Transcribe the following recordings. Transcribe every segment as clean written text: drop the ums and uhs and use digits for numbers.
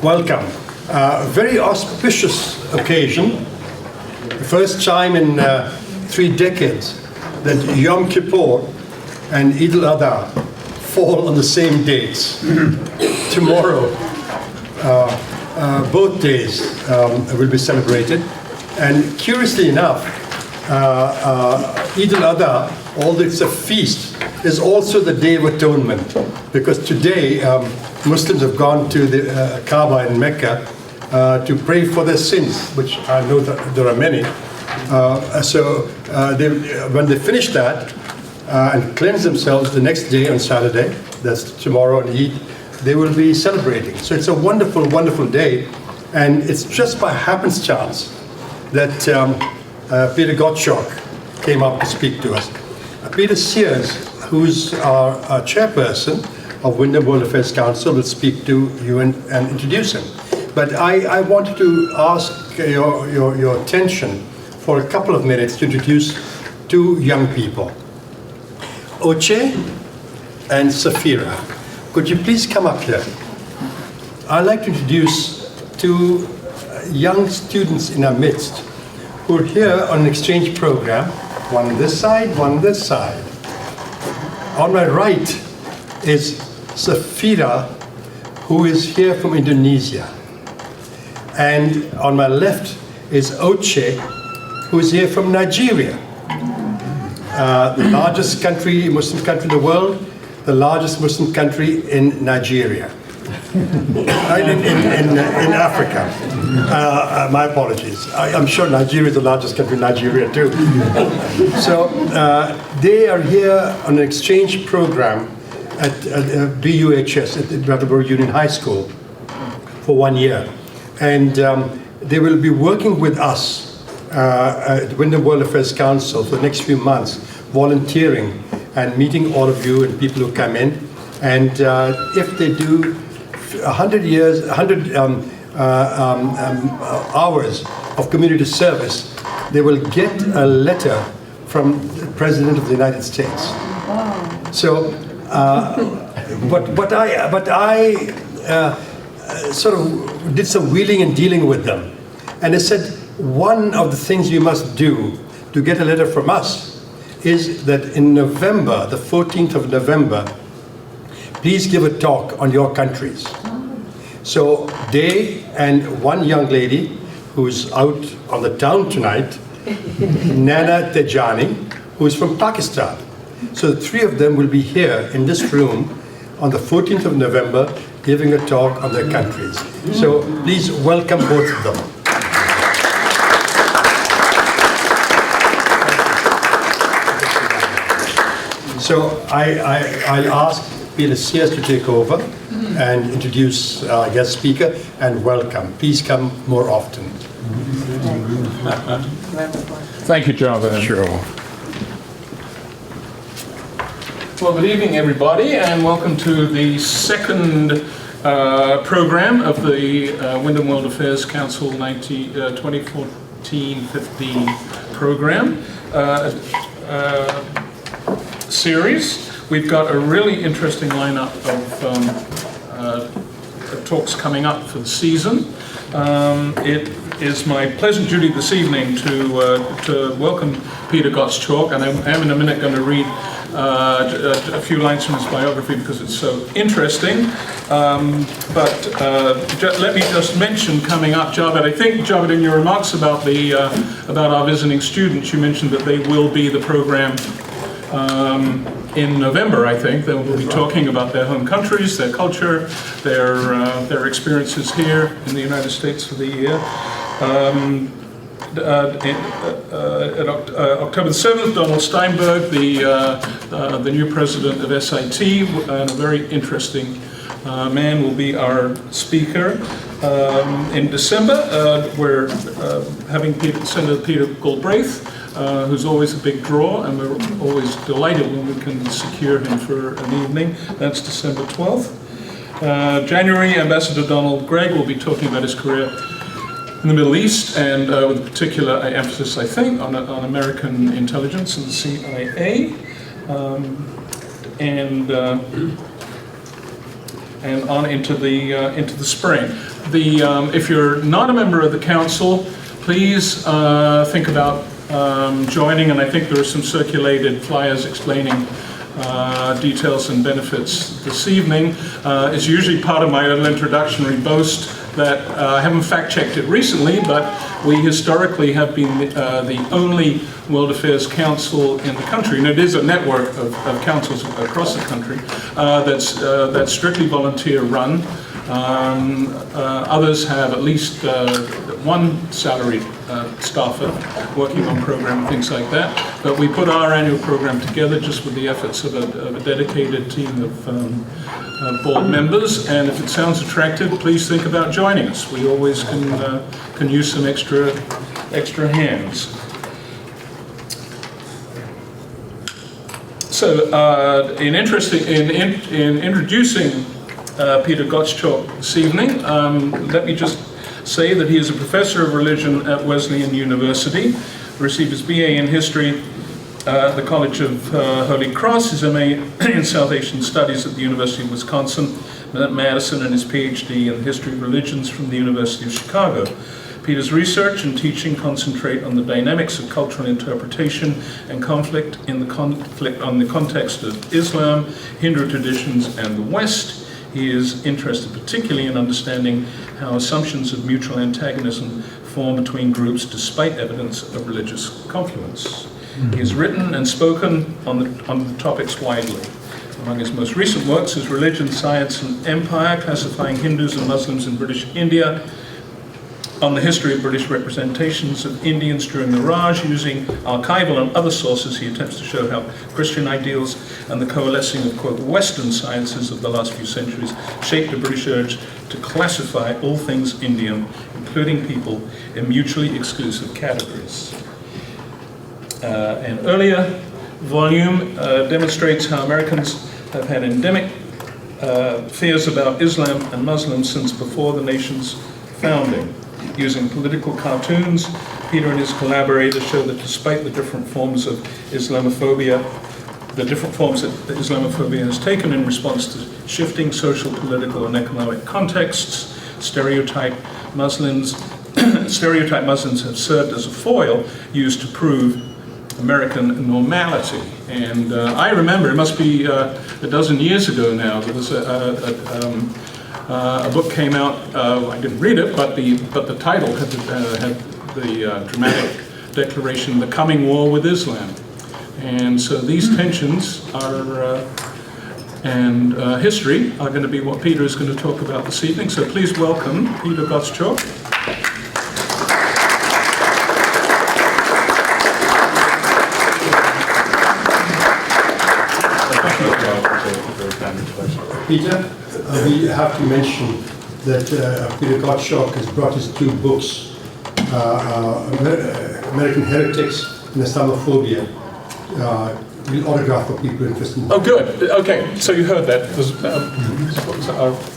Welcome. Very auspicious occasion. The first time in 3 decades that Yom Kippur and Eid al-Adha fall on the same dates. Tomorrow, both days will be celebrated. And curiously enough, Eid al-Adha, although it's a feast, is also the Day of Atonement, because today Muslims have gone to the Kaaba in Mecca to pray for their sins, which I know that there are many. When they finish that and cleanse themselves the next day on Saturday, that's tomorrow on Eid, they will be celebrating. So it's a wonderful, wonderful day, and it's just by happenstance that Peter Gottschalk came up to speak to us. Peter Sears, who's our chairperson of Windham World Affairs Council, will speak to you and introduce him. But I wanted to ask your attention for a couple of minutes to introduce 2 young people, Oche and Safira. Could you please come up here? I'd like to introduce 2 young students in our midst who are here on an exchange program, one on this side, one on this side. On my right is Safira, who is here from Indonesia. And on my left is Oche, who is here from Nigeria. The largest country, Muslim country in the world, the largest Muslim country in Nigeria. in Africa. My apologies. I'm sure Nigeria is the largest country in Nigeria too. So they are here on an exchange program at BUHS, at the Marlboro Union High School, for 1 year. And they will be working with us at Windham World Affairs Council for the next few months, volunteering and meeting all of you and people who come in. And if they do 100 hours of community service, they will get a letter from the President of the United States. So, but I sort of did some wheeling and dealing with them, and they said one of the things you must do to get a letter from us is that in November, the 14th of November, please give a talk on your countries. So they and one young lady who's out on the town tonight, Nana Tejani, who's from Pakistan. So the 3 of them will be here in this room on the 14th of November giving a talk on their countries. So please welcome both of them. So I'll ask Peter Sears to take over and introduce our guest speaker and welcome. Please come more often. Thank you, Jonathan. Sure. Well, good evening, everybody, and welcome to the second program of the Windham World Affairs Council 2014-15 program series. We've got a really interesting lineup of talks coming up for the season. It is my pleasant duty this evening to welcome Peter Gottschalk, and I am in a minute going to read a few lines from his biography because it's so interesting. But let me just mention coming up, Javed. I think, Javed, in your remarks about our visiting students, you mentioned that they will be the program in November. I think they will be talking about their home countries, their culture, their experiences here in the United States for the year. October the 7th, Donald Steinberg, the new president of SIT, and a very interesting man, will be our speaker. In December, we're having Senator Peter Galbraith, who's always a big draw, and we're always delighted when we can secure him for an evening. That's December 12th. January, Ambassador Donald Gregg will be talking about his career in the Middle East, and with particular emphasis, I think, on American intelligence and the and on into the spring. If you're not a member of the council, please think about joining, and I think there are some circulated flyers explaining details and benefits this evening. It's usually part of my little introductory boast that I haven't fact-checked it recently, but we historically have been the only World Affairs Council in the country, and it is a network of councils across the country that's strictly volunteer-run. Others have at least one salaried staffer working on program and things like that. But we put our annual program together just with the efforts of a dedicated team of board members. And if it sounds attractive, please think about joining us. We always can use some extra hands. So in introducing Peter Gottschalk this evening, let me just say that he is a professor of religion at Wesleyan University, received his BA in history at the College of Holy Cross, his MA in South Asian Studies at the University of Wisconsin-Madison, and his PhD in history of religions from the University of Chicago. Peter's research and teaching concentrate on the dynamics of cultural interpretation and conflict on the context of Islam, Hindu traditions, and the West. He is interested particularly in understanding how assumptions of mutual antagonism form between groups despite evidence of religious confluence. He has written and spoken on the topics widely. Among his most recent works is Religion, Science and Empire, classifying Hindus and Muslims in British India, on the history of British representations of Indians during the Raj. Using archival and other sources, he attempts to show how Christian ideals and the coalescing of, quote, Western sciences of the last few centuries shaped the British urge to classify all things Indian, including people, in mutually exclusive categories. An earlier volume demonstrates how Americans have had endemic fears about Islam and Muslims since before the nation's founding. Using political cartoons, Peter and his collaborators show that despite the different forms of Islamophobia, the different forms that Islamophobia has taken in response to shifting social, political, and economic contexts, stereotype Muslims have served as a foil used to prove American normality. And I remember, it must be a dozen years ago now, there was a book came out. I didn't read it, but the title had the dramatic declaration, "The Coming War with Islam." And so these tensions and history are going to be what Peter is going to talk about this evening. So please welcome Peter Gottschalk. Peter, we have to mention that Peter Gottschalk has brought his two books, American Heretics and Islamophobia. We'll autograph for people interested in. Oh, good. Okay, so you heard that.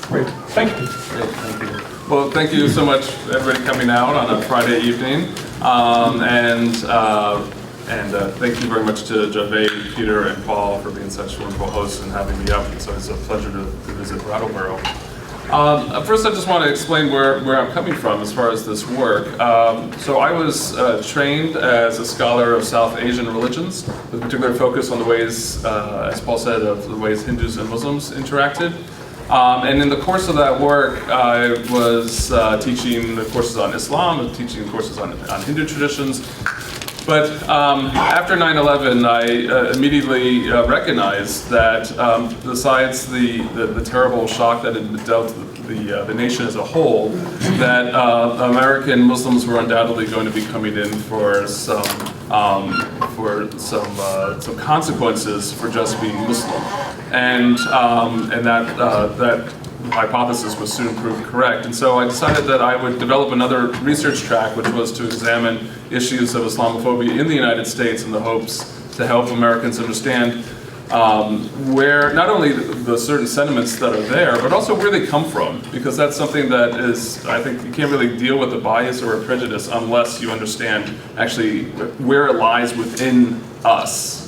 Great. Thank you. Great, thank you. Well, thank you so much, everybody, coming out on a Friday evening. Thank you very much to Gervais, Peter, and Paul for being such wonderful hosts and having me up. So it's a pleasure to visit Brattleboro. First, I just want to explain where I'm coming from as far as this work. So I was trained as a scholar of South Asian religions, with particular focus on the ways, as Paul said, of the ways Hindus and Muslims interacted. And in the course of that work, I was teaching courses on Islam, teaching courses on Hindu traditions. But after 9/11, I immediately recognized that besides the terrible shock that had dealt the nation as a whole, that American Muslims were undoubtedly going to be coming in for some consequences for just being Muslim, and that hypothesis was soon proved correct. And so I decided that I would develop another research track, which was to examine issues of Islamophobia in the United States in the hopes to help Americans understand where not only the certain sentiments that are there, but also where they come from, because that's something that is, I think, you can't really deal with a bias or a prejudice unless you understand actually where it lies within us.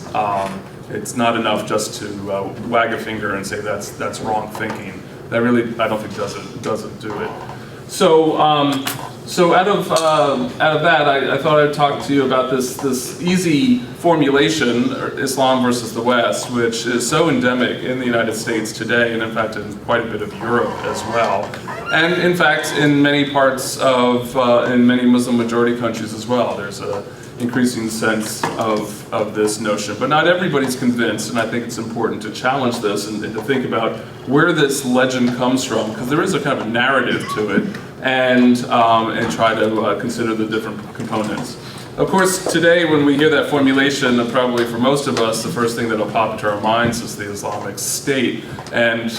It's not enough just to wag a finger and say that's wrong thinking. that really, I don't think doesn't do it. So, so out of that, I thought I'd talk to you about this easy formulation, Islam versus the West, which is so endemic in the United States today, and in fact in quite a bit of Europe as well, and in fact in many parts of, in many Muslim majority countries as well. There's a increasing sense of this notion, but not everybody's convinced, and I think it's important to challenge this and to think about where this legend comes from, because there is a kind of a narrative to it, and try to consider the different components. Of course, today when we hear that formulation, probably for most of us, the first thing that'll pop into our minds is the Islamic State and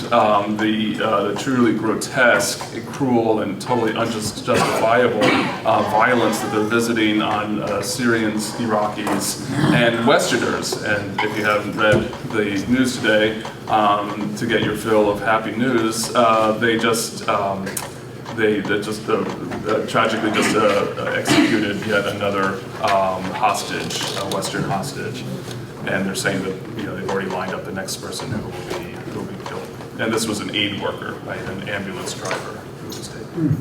the truly grotesque, cruel, and totally unjustifiable violence that they're visiting on Syrians, Iraqis, and Westerners. And if you haven't read the news today, to get your fill of happy news, they just tragically just executed yet another hostage, a Western hostage, and they're saying that they've already lined up the next person who will be killed. And this was an aid worker, right, an ambulance driver who was taken.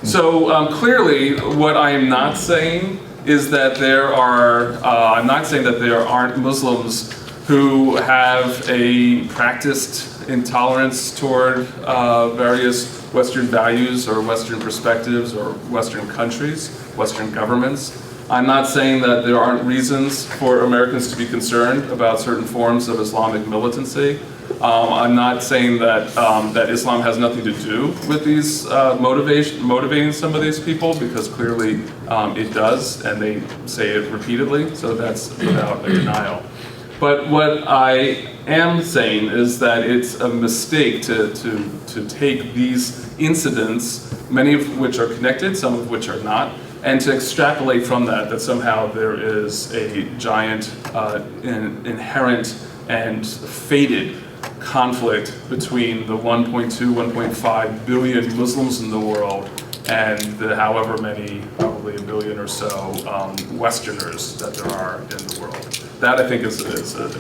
So clearly, what I am not saying is that I'm not saying that there aren't Muslims who have a practiced intolerance toward various Western values or Western perspectives or Western countries, Western governments. I'm not saying that there aren't reasons for Americans to be concerned about certain forms of Islamic militancy. I'm not saying that that Islam has nothing to do with these motivating some of these people, because clearly it does, and they say it repeatedly, so that's without a denial. But what I am saying is that it's a mistake to take these incidents, many of which are connected, some of which are not, and to extrapolate from that somehow there is a giant, inherent and fated conflict between the 1.2, 1.5 billion Muslims in the world and the however many, probably a billion or so, Westerners that there are in the world. That, I think, is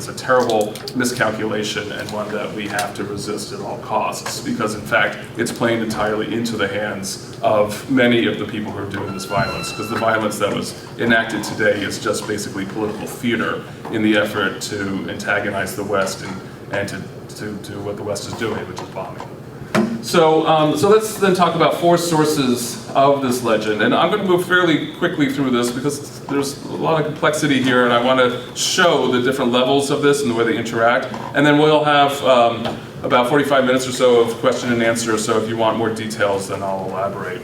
a terrible miscalculation, and one that we have to resist at all costs, because in fact it's playing entirely into the hands of many of the people who are doing this violence, because the violence that was enacted today is just basically political theater in the effort to antagonize the West and to do what the West is doing, which is bombing. So let's then talk about four sources of this legend, and I'm going to move fairly quickly through this because there's a lot of complexity here, and I want to show the different levels of this and the way they interact, and then we'll have about 45 minutes or so of question and answer, so if you want more details, then I'll elaborate.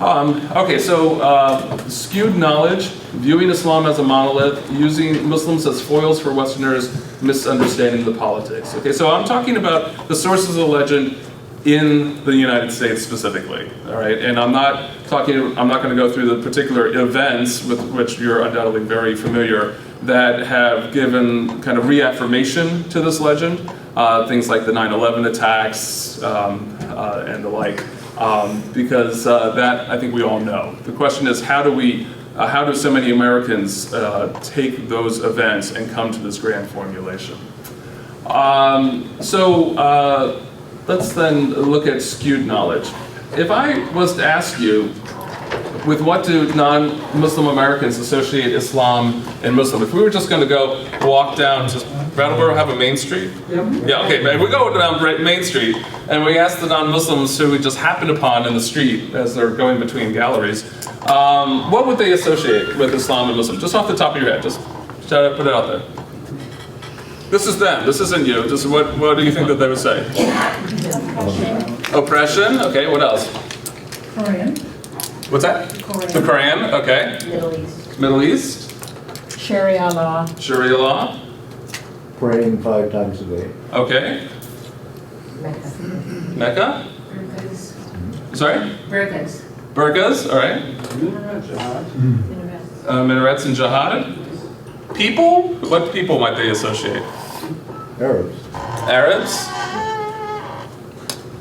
Okay, so skewed knowledge, viewing Islam as a monolith, using Muslims as foils for Westerners, misunderstanding the politics. Okay, so I'm talking about the sources of the legend in the United States specifically, all right? And I'm not going to go through the particular events with which you're undoubtedly very familiar that have given kind of reaffirmation to this legend, things like the 9/11 attacks and the like, because that I think we all know. The question is, how do so many Americans take those events and come to this grand formulation? Let's then look at skewed knowledge. If I was to ask you, with what do non-Muslim Americans associate Islam and Muslim? If we were just going to go walk down to Brattleboro, have a Main Street? Yeah, okay, we go down Main Street and we ask the non-Muslims who we just happened upon in the street as they're going between galleries, what would they associate with Islam and Muslim? Just off the top of your head, just try to put it out there. This is them, this isn't you. Just what do you think that they would say? Oppression, okay, what else? Korean. What's that? Korean. The Quran, okay. Middle East. Middle East. Sharia law. Sharia law. Praying 5 times a day. Okay. Mecca. Mecca? Burqas. Sorry? Burqas. Burqas, all right. Minarets and jihad. People? What people might they associate? Arabs. Arabs?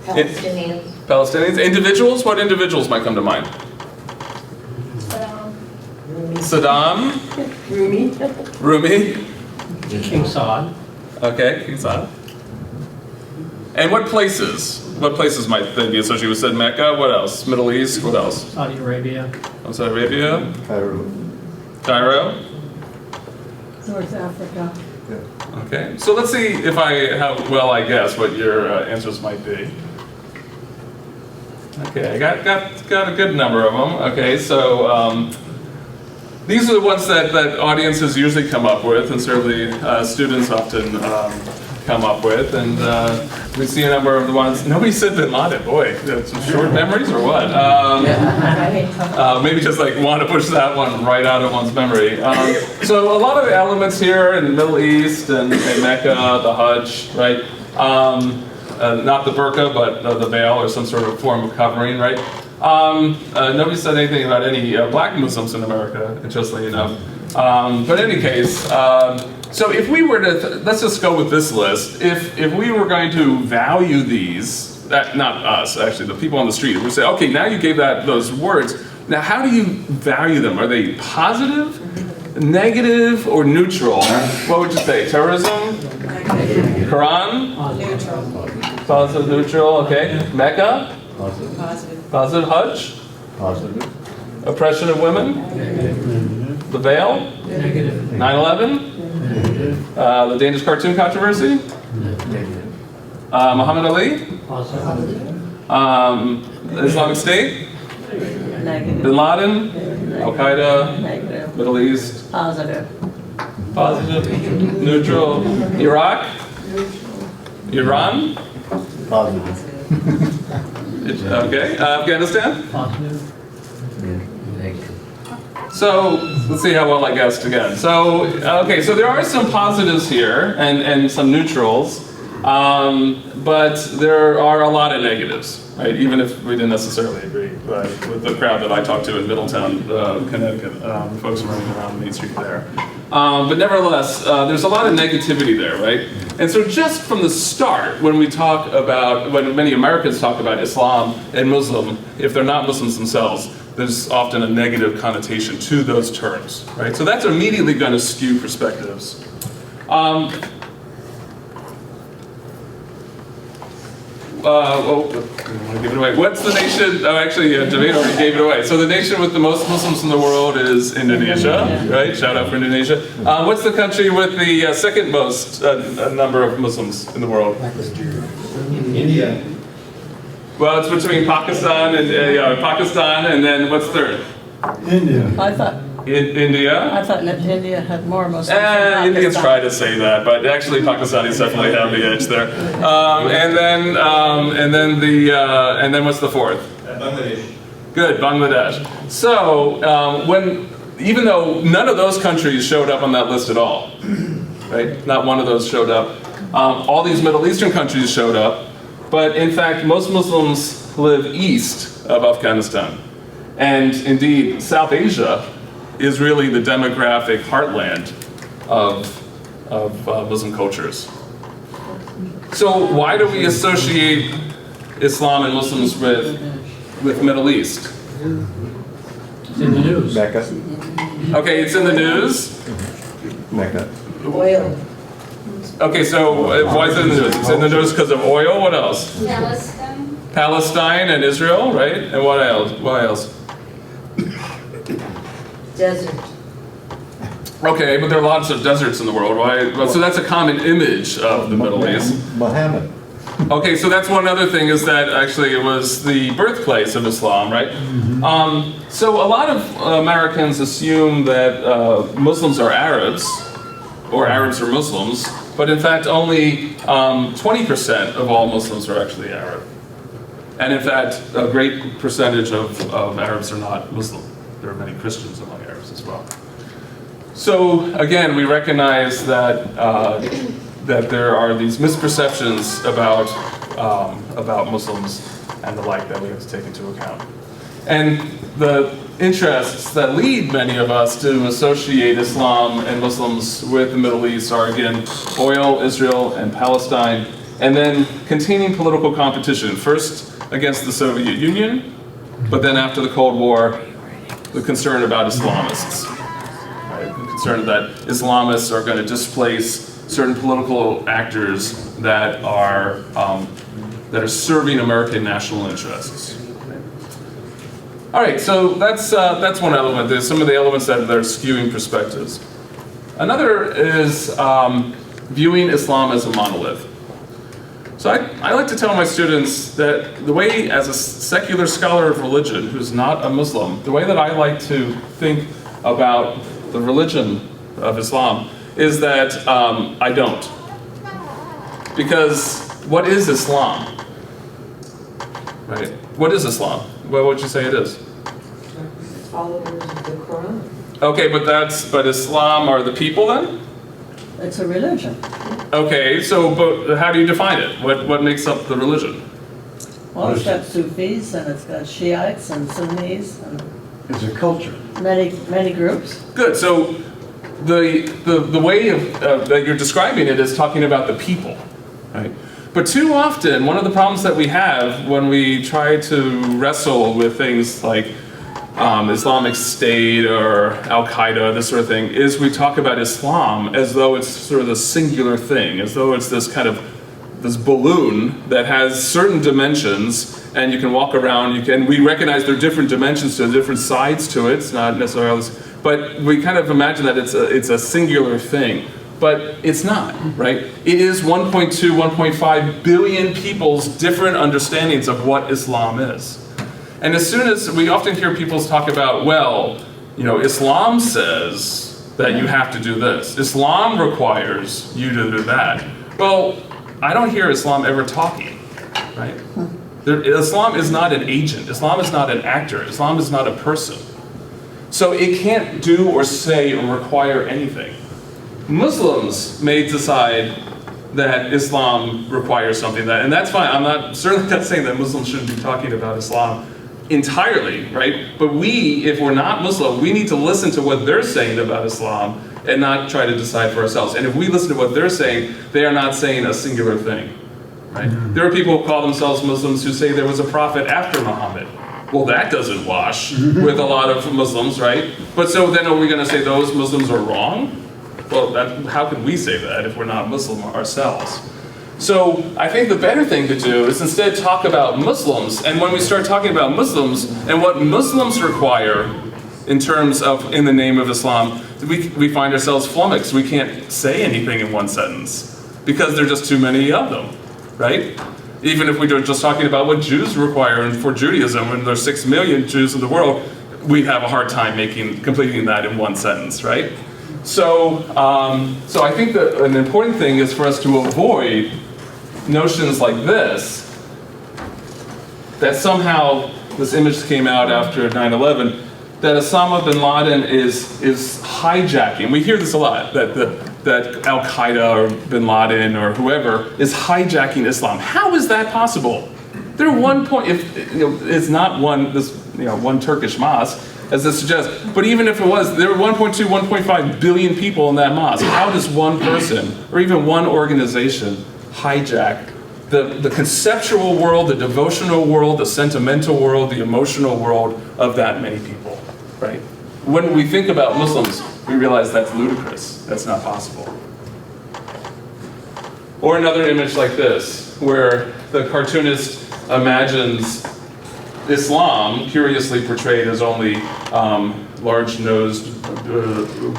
Palestinians. Palestinians? Individuals? What individuals might come to mind? Saddam? Rumi? King Saud. Okay, King Saud. And what places? What places might they be associated with? Said Mecca. What else? Middle East. What else? Saudi Arabia. Saudi Arabia. Cairo. Cairo. North Africa. Yeah. Okay. So let's see if how well I guess what your answers might be. Okay, I got a good number of them. Okay, so these are the ones that audiences usually come up with, and certainly students often come up with. And we see a number of the ones. Nobody said Bin Laden. Boy, some short memories or what? Maybe just like want to push that one right out of one's memory. So a lot of elements here in the Middle East and Mecca, the Hajj, right? Not the burqa, but the veil or some sort of form of covering, right? Nobody said anything about any black Muslims in America, interestingly enough. But in any case, so if we were to, let's just go with this list. If we were going to value these, not us, actually, the people on the street, we say, okay, now you gave those words. Now, how do you value them? Are they positive, negative, or neutral? What would you say? Terrorism? Quran? Neutral. Positive, neutral, okay. Mecca? Positive. Positive. Hajj? Positive. Oppression of women? The veil? Negative. 9/11? The dangerous cartoon controversy? Negative. Muhammad Ali? Positive. Islamic State? Negative. Bin Laden? Al Qaeda? Negative. Middle East? Positive. Positive? Neutral? Iraq? Iran? Positive. Okay. Afghanistan? Positive. So let's see how well I guessed again. So okay, so there are some positives here and some neutrals, but there are a lot of negatives, right? Even if we didn't necessarily agree with the crowd that I talked to in Middletown, Connecticut, folks running around Main Street there. But nevertheless, there's a lot of negativity there, right? And so just from the start, when many Americans talk about Islam and Muslim, if they're not Muslims themselves, there's often a negative connotation to those terms, right? So that's immediately going to skew perspectives. Well, I don't want to give it away. What's the nation? Oh, actually, Javed already gave it away. So the nation with the most Muslims in the world is Indonesia, right? Shout out for Indonesia. What's the country with the second most number of Muslims in the world? India. Well, it's between Pakistan and then what's third? India. I thought India. that India had more Muslims than Indians Pakistan. try to say that, but actually Pakistanis definitely have the edge there. And then what's the fourth? Bangladesh. Good, Bangladesh. So even though none of those countries showed up on that list at all, right? Not one of those showed up. All these Middle Eastern countries showed up, but in fact, most Muslims live east of Afghanistan. And indeed, South Asia is really the demographic heartland of Muslim cultures. So why do we associate Islam and Muslims with Middle East? It's in the news. Mecca. Okay, it's in the news. Mecca. Oil. Okay, so why is it in the news? It's in the news because of oil. What else? Palestine. Palestine and Israel, right? And what else? What else? Desert. Okay, but there are lots of deserts in the world. Why? Well, so that's a common image of the Middle East. Muhammad. Okay, so that's one other thing is that actually it was the birthplace of Islam, right? So a lot of Americans assume that Muslims are Arabs, or Arabs are Muslims, but in fact only 20% of all Muslims are actually Arab. And in fact, a great percentage of Arabs are not Muslim. There are many Christians among Arabs as well. So again, we recognize that that there are these misperceptions about Muslims and the like that we have to take into account. And the interests that lead many of us to associate Islam and Muslims with the Middle East are again oil, Israel, and Palestine, and then continuing political competition, first against the Soviet Union, but then after the Cold War, the concern about Islamists. Right? The concern that Islamists are going to displace certain political actors that are that are serving American national interests. All right, so that's one element. There's some of the elements that are skewing perspectives. Another is viewing Islam as a monolith. So I like to tell my students that the way, as a secular scholar of religion who's not a Muslim, the way that I like to think about the religion of Islam is that I don't. Because what is Islam? Right? What is Islam? What would you say it is? Followers of the Quran. Okay, but Islam are the people then? It's a religion. Okay, so but how do you define it? What makes up the religion? Well, it's got Sufis and it's got Shiites and Sunnis and It's a culture. many groups. Good. So the way that you're describing it is talking about the people, right? But too often, one of the problems that we have when we try to wrestle with things like Islamic State or Al-Qaeda, this sort of thing, is we talk about Islam as though it's sort of the singular thing, as though it's this kind of this balloon that has certain dimensions, and you can walk around. We recognize there are different dimensions to it, different sides to it. It's not necessarily, but we kind of imagine that it's a singular thing. But it's not, right? It is 1.2, 1.5 billion people's different understandings of what Islam is. And as soon as we often hear people talk about, well, you know, Islam says that you have to do this. Islam requires you to do that. Well, I don't hear Islam ever talking, right? Islam is not an agent. Islam is not an actor. Islam is not a person. So it can't do or say or require anything. Muslims may decide that Islam requires something, and that's fine. I'm certainly not saying that Muslims shouldn't be talking about Islam entirely, right? But we, if we're not Muslim, we need to listen to what they're saying about Islam and not try to decide for ourselves. And if we listen to what they're saying, they are not saying a singular thing, right? There are people who call themselves Muslims who say there was a prophet after Muhammad. Well, that doesn't wash with a lot of Muslims, right? But so then are we going to say those Muslims are wrong? Well, how can we say that if we're not Muslim ourselves? So I think the better thing to do is instead talk about Muslims, and when we start talking about Muslims and what Muslims require in terms of in the name of Islam, we find ourselves flummoxed. We can't say anything in one sentence because there are just too many of them, right? Even if we were just talking about what Jews require for Judaism, when there's 6 million Jews in the world, we have a hard time completing that in one sentence, right? So I think that an important thing is for us to avoid notions like this, that somehow this image came out after 9/11, that Osama bin Laden is hijacking. We hear this a lot, that Al-Qaeda or bin Laden or whoever is hijacking Islam. How is that possible? There are it's not one Turkish mosque, as this suggests, but even if it was, there were 1.2, 1.5 billion people in that mosque. How does one person or even one organization hijack the conceptual world, the devotional world, the sentimental world, the emotional world of that many people, right? When we think about Muslims, we realize that's ludicrous. That's not possible. Or another image like this, where the cartoonist imagines Islam, curiously portrayed as only large-nosed,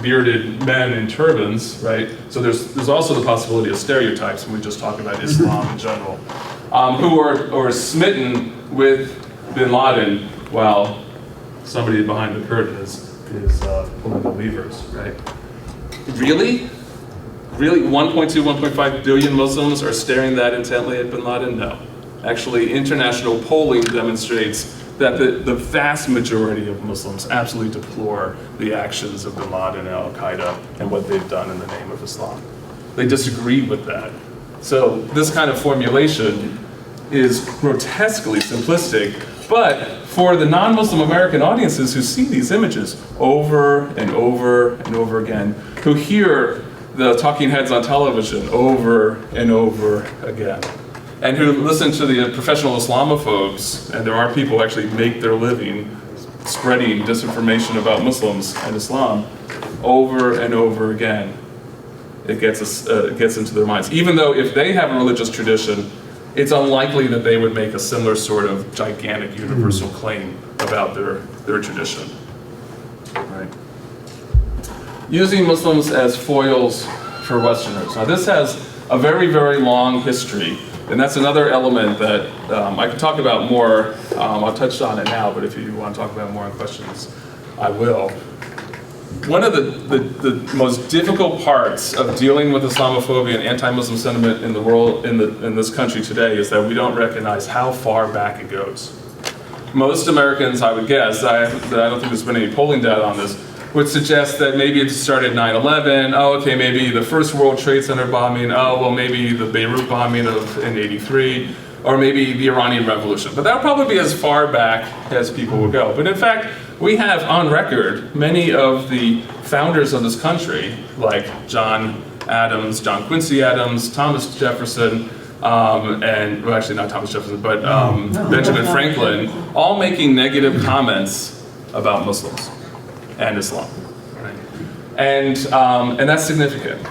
bearded men in turbans, right? So there's also the possibility of stereotypes when we just talk about Islam in general, who are smitten with bin Laden while somebody behind the curtain is pulling the levers, right? Really? Really, 1.2, 1.5 billion Muslims are staring that intently at bin Laden? No. Actually, international polling demonstrates that the vast majority of Muslims absolutely deplore the actions of bin Laden and Al-Qaeda and what they've done in the name of Islam. They disagree with that. So this kind of formulation is grotesquely simplistic, but for the non-Muslim American audiences who see these images over and over and over again, who hear the talking heads on television over and over again, and who listen to the professional Islamophobes, and there are people who actually make their living spreading disinformation about Muslims and Islam over and over again, it gets into their minds. Even though if they have a religious tradition, it's unlikely that they would make a similar sort of gigantic universal claim about their tradition. Right. Using Muslims as foils for Westerners. Now this has a very, very long history, and that's another element that I could talk about more. I'll touch on it now, but if you want to talk about it more in questions, I will. One of the most difficult parts of dealing with Islamophobia and anti-Muslim sentiment in the world, in this country today, is that we don't recognize how far back it goes. Most Americans, I would guess, I don't think there's been any polling data on this, would suggest that maybe it started 9/11, oh okay, maybe the first World Trade Center bombing, oh well maybe the Beirut bombing in '83, or maybe the Iranian Revolution. But that would probably be as far back as people would go. But in fact, we have on record many of the founders of this country, like John Quincy Adams, Thomas Jefferson, and, well actually not Thomas Jefferson, but Benjamin Franklin, all making negative comments about Muslims and Islam. Right? And that's significant.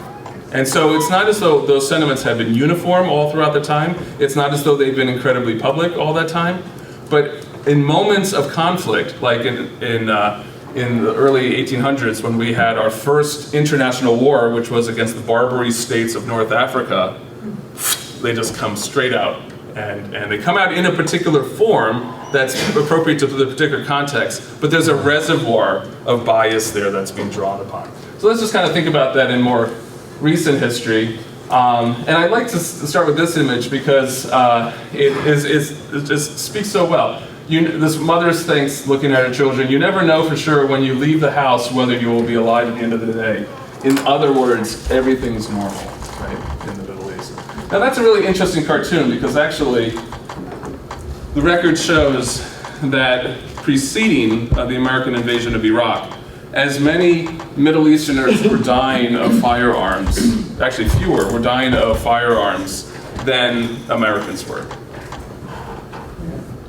And so it's not as though those sentiments have been uniform all throughout the time. It's not as though they've been incredibly public all that time. But in moments of conflict, like in the early 1800s when we had our first international war, which was against the Barbary states of North Africa, they just come straight out. And they come out in a particular form that's appropriate to the particular context, but there's a reservoir of bias there that's being drawn upon. So let's just kind of think about that in more recent history. And I'd like to start with this image because it just speaks so well. This mother thinks, looking at her children, you never know for sure when you leave the house whether you will be alive at the end of the day. In other words, everything's normal, right, in the Middle East. Now that's a really interesting cartoon because actually the record shows that preceding the American invasion of Iraq, as many Middle Easterners were dying of firearms, actually fewer were dying of firearms than Americans were.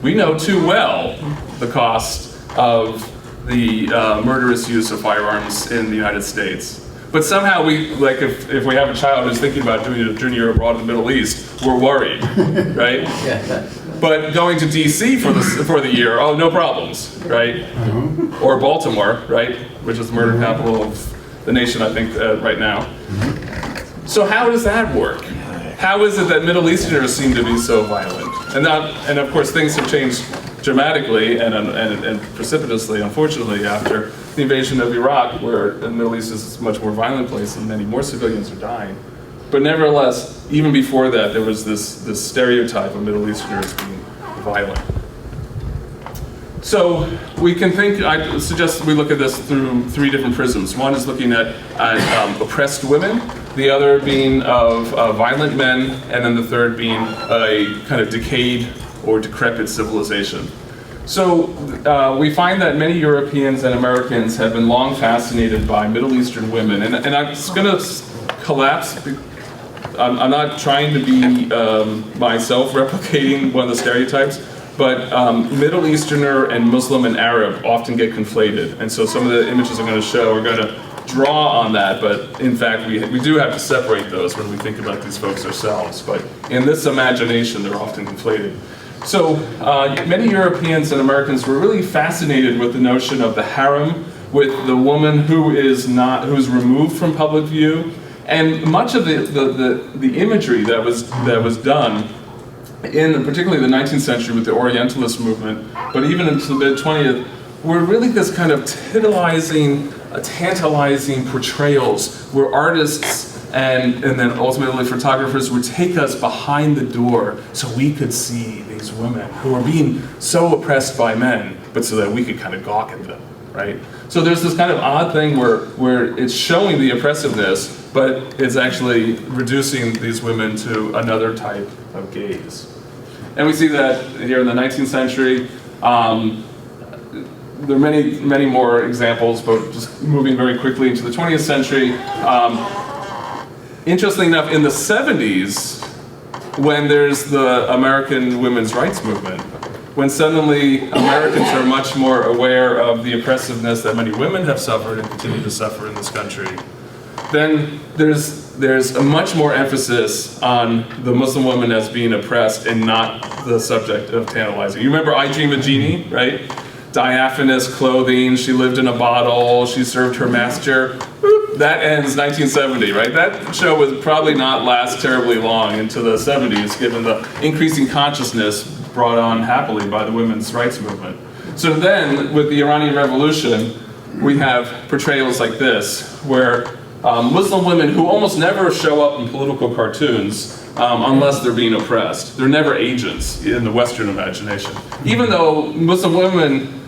We know too well the cost of the murderous use of firearms in the United States. But somehow we, like if we have a child who's thinking about doing a journey abroad in the Middle East, we're worried, right? But going to DC for the year, oh, no problems, right? Or Baltimore, right? Which is the murder capital of the nation, I think, right now. So how does that work? How is it that Middle Easterners seem to be so violent? And of course, things have changed dramatically and precipitously, unfortunately, after the invasion of Iraq, where the Middle East is a much more violent place and many more civilians are dying. But nevertheless, even before that, there was this stereotype of Middle Easterners being violent. So we can think, I suggest we look at this through three different prisms. One is looking at oppressed women, the other being of violent men, and then the third being a kind of decayed or decrepit civilization. So we find that many Europeans and Americans have been long fascinated by Middle Eastern women. And I'm just going to collapse. I'm not trying to be myself replicating one of the stereotypes, but Middle Easterner and Muslim and Arab often get conflated. And so some of the images I'm going to show are going to draw on that, but in fact we do have to separate those when we think about these folks ourselves. But in this imagination, they're often conflated. So many Europeans and Americans were really fascinated with the notion of the harem, with the woman who's removed from public view, and much of the imagery that was done in particularly the 19th century with the Orientalist movement, but even into the mid-20th, were really this kind of tantalizing portrayals where artists and then ultimately photographers would take us behind the door so we could see these women who are being so oppressed by men, but so that we could kind of gawk at them, right? So there's this kind of odd thing where it's showing the oppressiveness, but it's actually reducing these women to another type of gaze. And we see that here in the 19th century. There are many, many more examples, but just moving very quickly into the 20th century. Interestingly enough, in the 70s, when there's the American women's rights movement, when suddenly Americans are much more aware of the oppressiveness that many women have suffered and continue to suffer in this country, then there's a much more emphasis on the Muslim woman as being oppressed and not the subject of tantalizing. You remember I Dream of Jeannie, right? Diaphanous clothing, she lived in a bottle, she served her master. Boop, that ends 1970, right? That show would probably not last terribly long into the 70s, given the increasing consciousness brought on happily by the women's rights movement. So then, with the Iranian Revolution, we have portrayals like this, where Muslim women who almost never show up in political cartoons unless they're being oppressed. They're never agents in the Western imagination. Even though Muslim women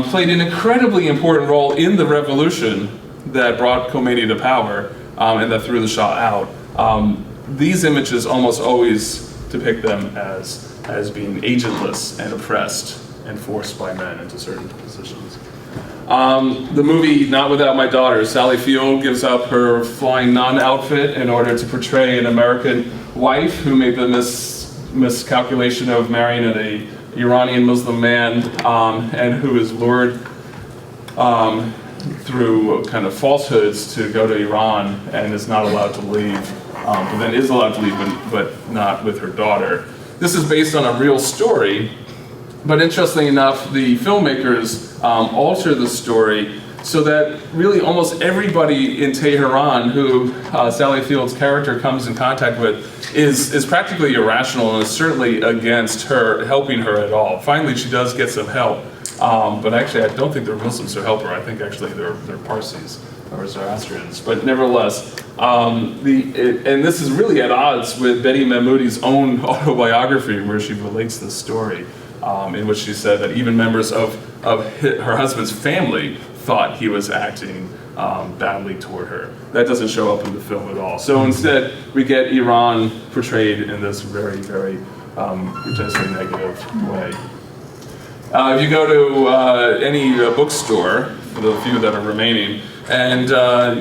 played an incredibly important role in the revolution that brought Khomeini to power and that threw the Shah out, these images almost always depict them as being agentless and oppressed and forced by men into certain positions. The movie Not Without My Daughter, Sally Field gives up her flying nun outfit in order to portray an American wife who made the miscalculation of marrying an Iranian Muslim man and who is lured through kind of falsehoods to go to Iran and is not allowed to leave, but then is allowed to leave but not with her daughter. This is based on a real story, but interestingly enough, the filmmakers alter the story so that really almost everybody in Tehran who Sally Field's character comes in contact with is practically irrational and is certainly against her helping her at all. Finally, she does get some help, but actually I don't think they're Muslims who help her. I think actually they're Parsis or Zoroastrians. But nevertheless, and this is really at odds with Betty Mahmoudi's own autobiography where she relates this story. In which she said that even members of her husband's family thought he was acting badly toward her. That doesn't show up in the film at all. So instead, we get Iran portrayed in this very, very grotesquely negative way. If you go to any bookstore, for the few that are remaining, and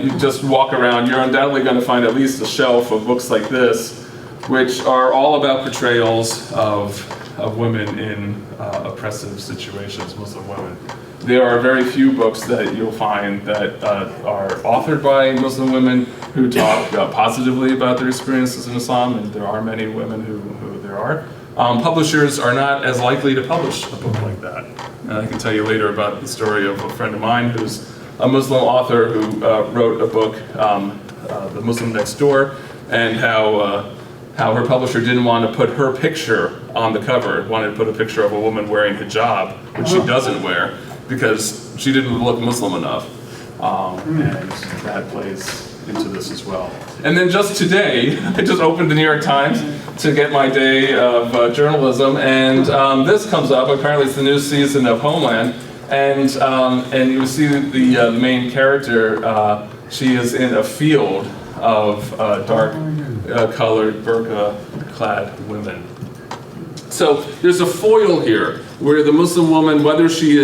you just walk around, you're undoubtedly going to find at least a shelf of books like this, which are all about portrayals of women in oppressive situations, Muslim women. There are very few books that you'll find that are authored by Muslim women who talk positively about their experiences in Islam, and there are many women who there are. Publishers are not as likely to publish a book like that. And I can tell you later about the story of a friend of mine who's a Muslim author who wrote a book, The Muslim Next Door, and how her publisher didn't want to put her picture on the cover, wanted to put a picture of a woman wearing hijab, which she doesn't wear, because she didn't look Muslim enough. And that plays into this as well. And then just today, I just opened the New York Times to get my day of journalism, and this comes up. Apparently it's the new season of Homeland, and you see the main character, she is in a field of dark colored burqa-clad women. So there's a foil here where the Muslim woman, whether she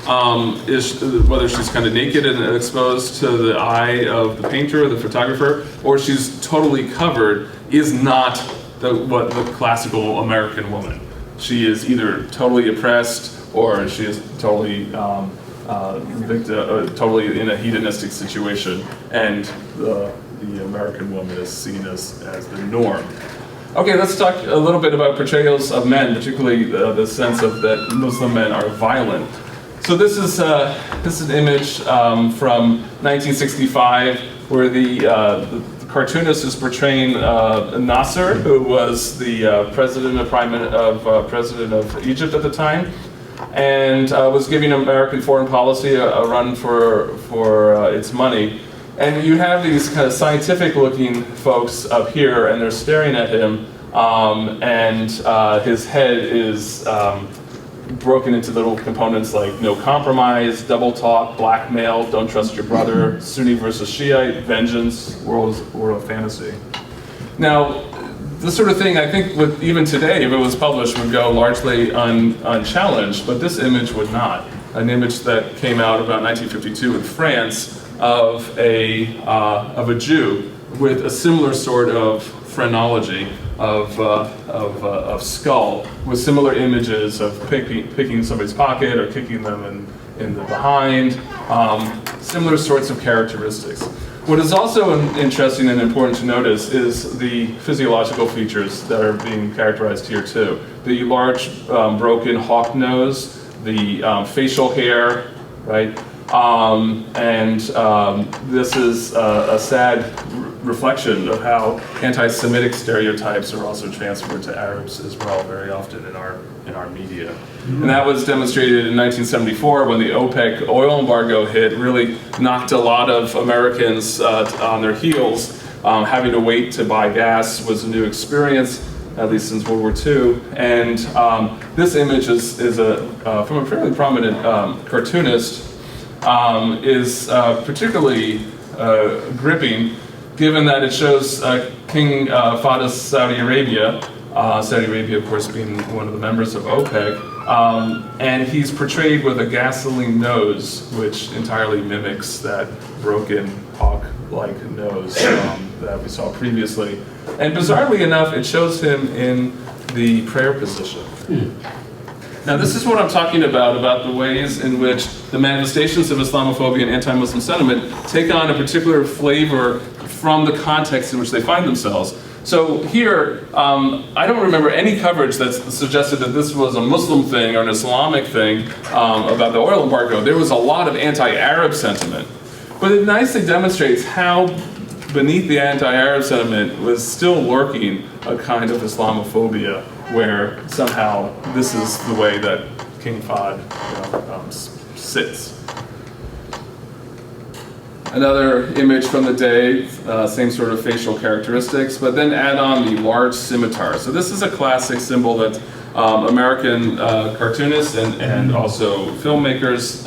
whether she's kind of naked and exposed to the eye of the painter or the photographer, or she's totally covered, is not what the classical American woman. She is either totally oppressed or she is totally totally in a hedonistic situation, and the American woman is seen as the norm. Okay, let's talk a little bit about portrayals of men, particularly the sense of that Muslim men are violent. So this is an image from 1965 where the cartoonist is portraying Nasser, who was the president of Egypt at the time, and was giving American foreign policy a run for its money. And you have these kind of scientific-looking folks up here, and they're staring at him, and his head is broken into little components like no compromise, double talk, blackmail, don't trust your brother, Sunni versus Shiite, vengeance, world of fantasy. Now, this sort of thing, I think, even today, if it was published, would go largely unchallenged, but this image would not. An image that came out about 1952 in France of a Jew with a similar sort of phrenology of skull, with similar images of picking somebody's pocket or kicking them in the behind, similar sorts of characteristics. What is also interesting and important to notice is the physiological features that are being characterized here too. The large broken hawk nose, the facial hair, right? This is a sad reflection of how anti-Semitic stereotypes are also transferred to Arabs as well very often in our media. And that was demonstrated in 1974 when the OPEC oil embargo hit, really knocked a lot of Americans on their heels. Having to wait to buy gas was a new experience, at least since World War II. And this image is from a fairly prominent cartoonist, is particularly gripping, given that it shows King Fahd's Saudi Arabia, of course, being one of the members of OPEC, and he's portrayed with a gasoline nose, which entirely mimics that broken hawk-like nose that we saw previously. And bizarrely enough, it shows him in the prayer position. Now, this is what I'm talking about the ways in which the manifestations of Islamophobia and anti-Muslim sentiment take on a particular flavor from the context in which they find themselves. So here, I don't remember any coverage that suggested that this was a Muslim thing or an Islamic thing about the oil embargo. There was a lot of anti-Arab sentiment. But it nicely demonstrates how beneath the anti-Arab sentiment was still lurking a kind of Islamophobia, where somehow this is the way that King Fahd sits. Another image from the day, same sort of facial characteristics, but then add on the large scimitar. So this is a classic symbol that American cartoonists and also filmmakers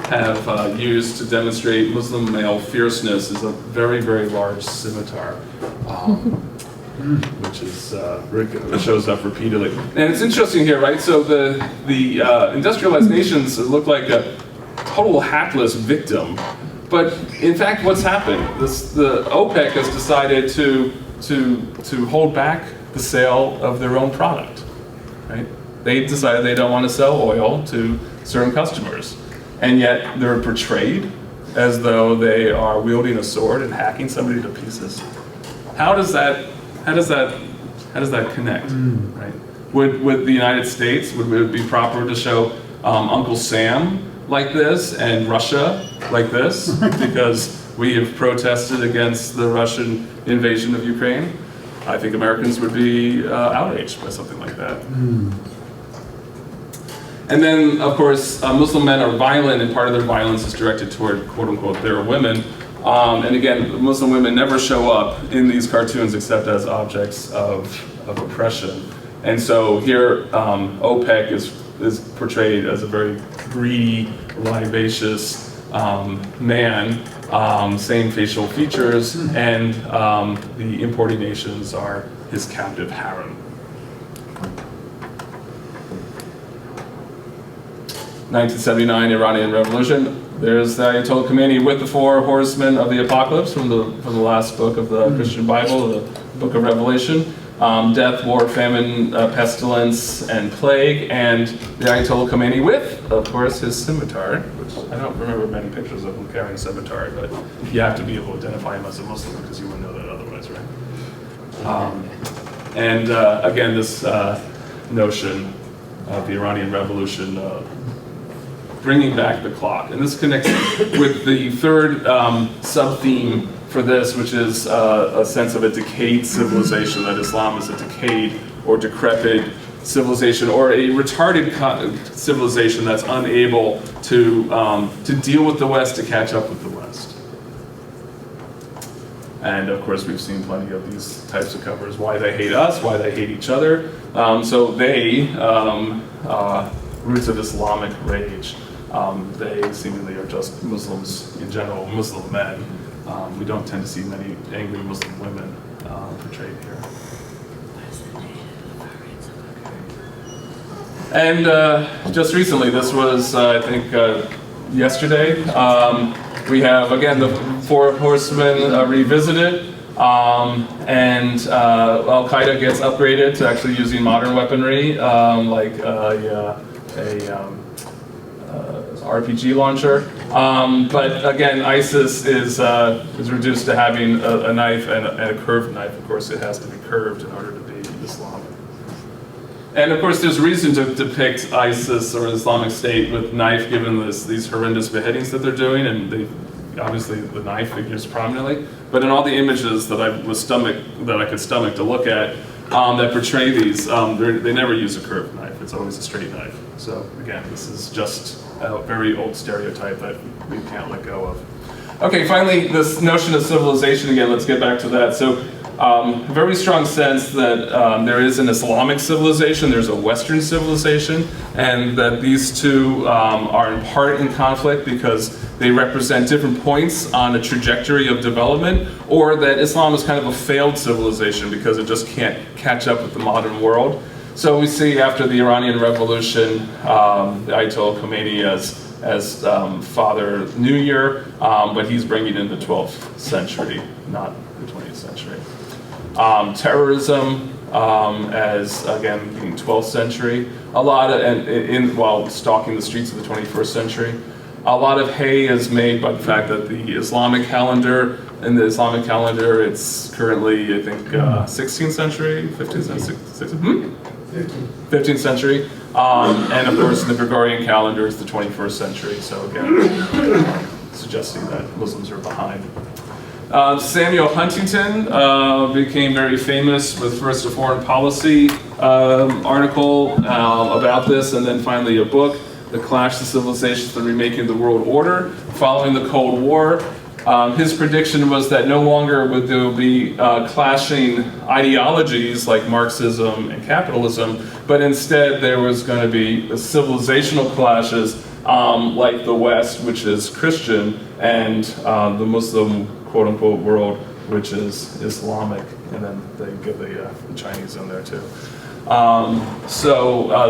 have used to demonstrate Muslim male fierceness, is a very, very large scimitar. Which is shows up repeatedly, and it's interesting here, right? So the industrialized nations look like a total hapless victim, but in fact, what's happened? The OPEC has decided to hold back the sale of their own product, right? They decided they don't want to sell oil to certain customers, and yet they're portrayed as though they are wielding a sword and hacking somebody to pieces. How does that connect, right? Would the United States, would it be proper to show Uncle Sam like this and Russia like this because we have protested against the Russian invasion of Ukraine? I think Americans would be outraged by something like that. And then, of course, Muslim men are violent, and part of their violence is directed toward, quote unquote, their women. And again, Muslim women never show up in these cartoons except as objects of oppression. And so here, OPEC is portrayed as a very greedy, libacious man, same facial features, and the importing nations are his captive harem. 1979 Iranian Revolution. There's the Ayatollah Khomeini with the four horsemen of the apocalypse from the last book of the Christian Bible, the book of Revelation. Death, war, famine, pestilence, and plague, and the Ayatollah Khomeini with, of course, his scimitar, which I don't remember many pictures of him carrying a scimitar, but you have to be able to identify him as a Muslim because you wouldn't know that otherwise, right? Again, this notion of the Iranian Revolution bringing back the clock. And this connects with the third sub-theme for this, which is a sense of a decayed civilization, that Islam is a decayed or decrepit civilization, or a retarded civilization that's unable to deal with the West, to catch up with the West. And of course, we've seen plenty of these types of covers, why they hate us, why they hate each other. So they, roots of Islamic rage. They seemingly are just Muslims in general, Muslim men. We don't tend to see many angry Muslim women portrayed here. And just recently, this was, I think, yesterday, we have, again, the Four Horsemen revisited, and Al-Qaeda gets upgraded to actually using modern weaponry, like RPG launcher. But again, ISIS is reduced to having a knife and a curved knife. Of course, it has to be curved in order to be Islamic. And of course, there's reason to depict ISIS or Islamic State with knife, given these horrendous beheadings that they're doing, and obviously the knife figures prominently. But in all the images that I could stomach to look at that portray these, they never use a curved knife. It's always a straight knife. So again, this is just a very old stereotype that we can't let go of. Okay, finally, this notion of civilization again. Let's get back to that. So. Very strong sense that there is an Islamic civilization, there's a Western civilization, and that these two are in part in conflict because they represent different points on a trajectory of development, or that Islam is kind of a failed civilization because it just can't catch up with the modern world. So we see after the Iranian Revolution, the Ayatollah Khomeini as Father New Year, but he's bringing in the 12th century, not the 20th century. Terrorism as, again, being 12th century, a lot of, while stalking the streets of the 21st century. A lot of hay is made by the fact that the Islamic calendar, it's currently, I think, 16th century, 15th century, 15th century, and of course the Gregorian calendar is the 21st century, so again, suggesting that Muslims are behind. Samuel Huntington became very famous with first a foreign policy article about this, and then finally a book, The Clash of Civilizations, The Remaking of the World Order, following the Cold War. His prediction was that no longer would there be clashing ideologies like Marxism and capitalism, but instead there was going to be civilizational clashes like the West, which is Christian, and the Muslim quote-unquote world, which is Islamic, and then they give the Chinese in there too.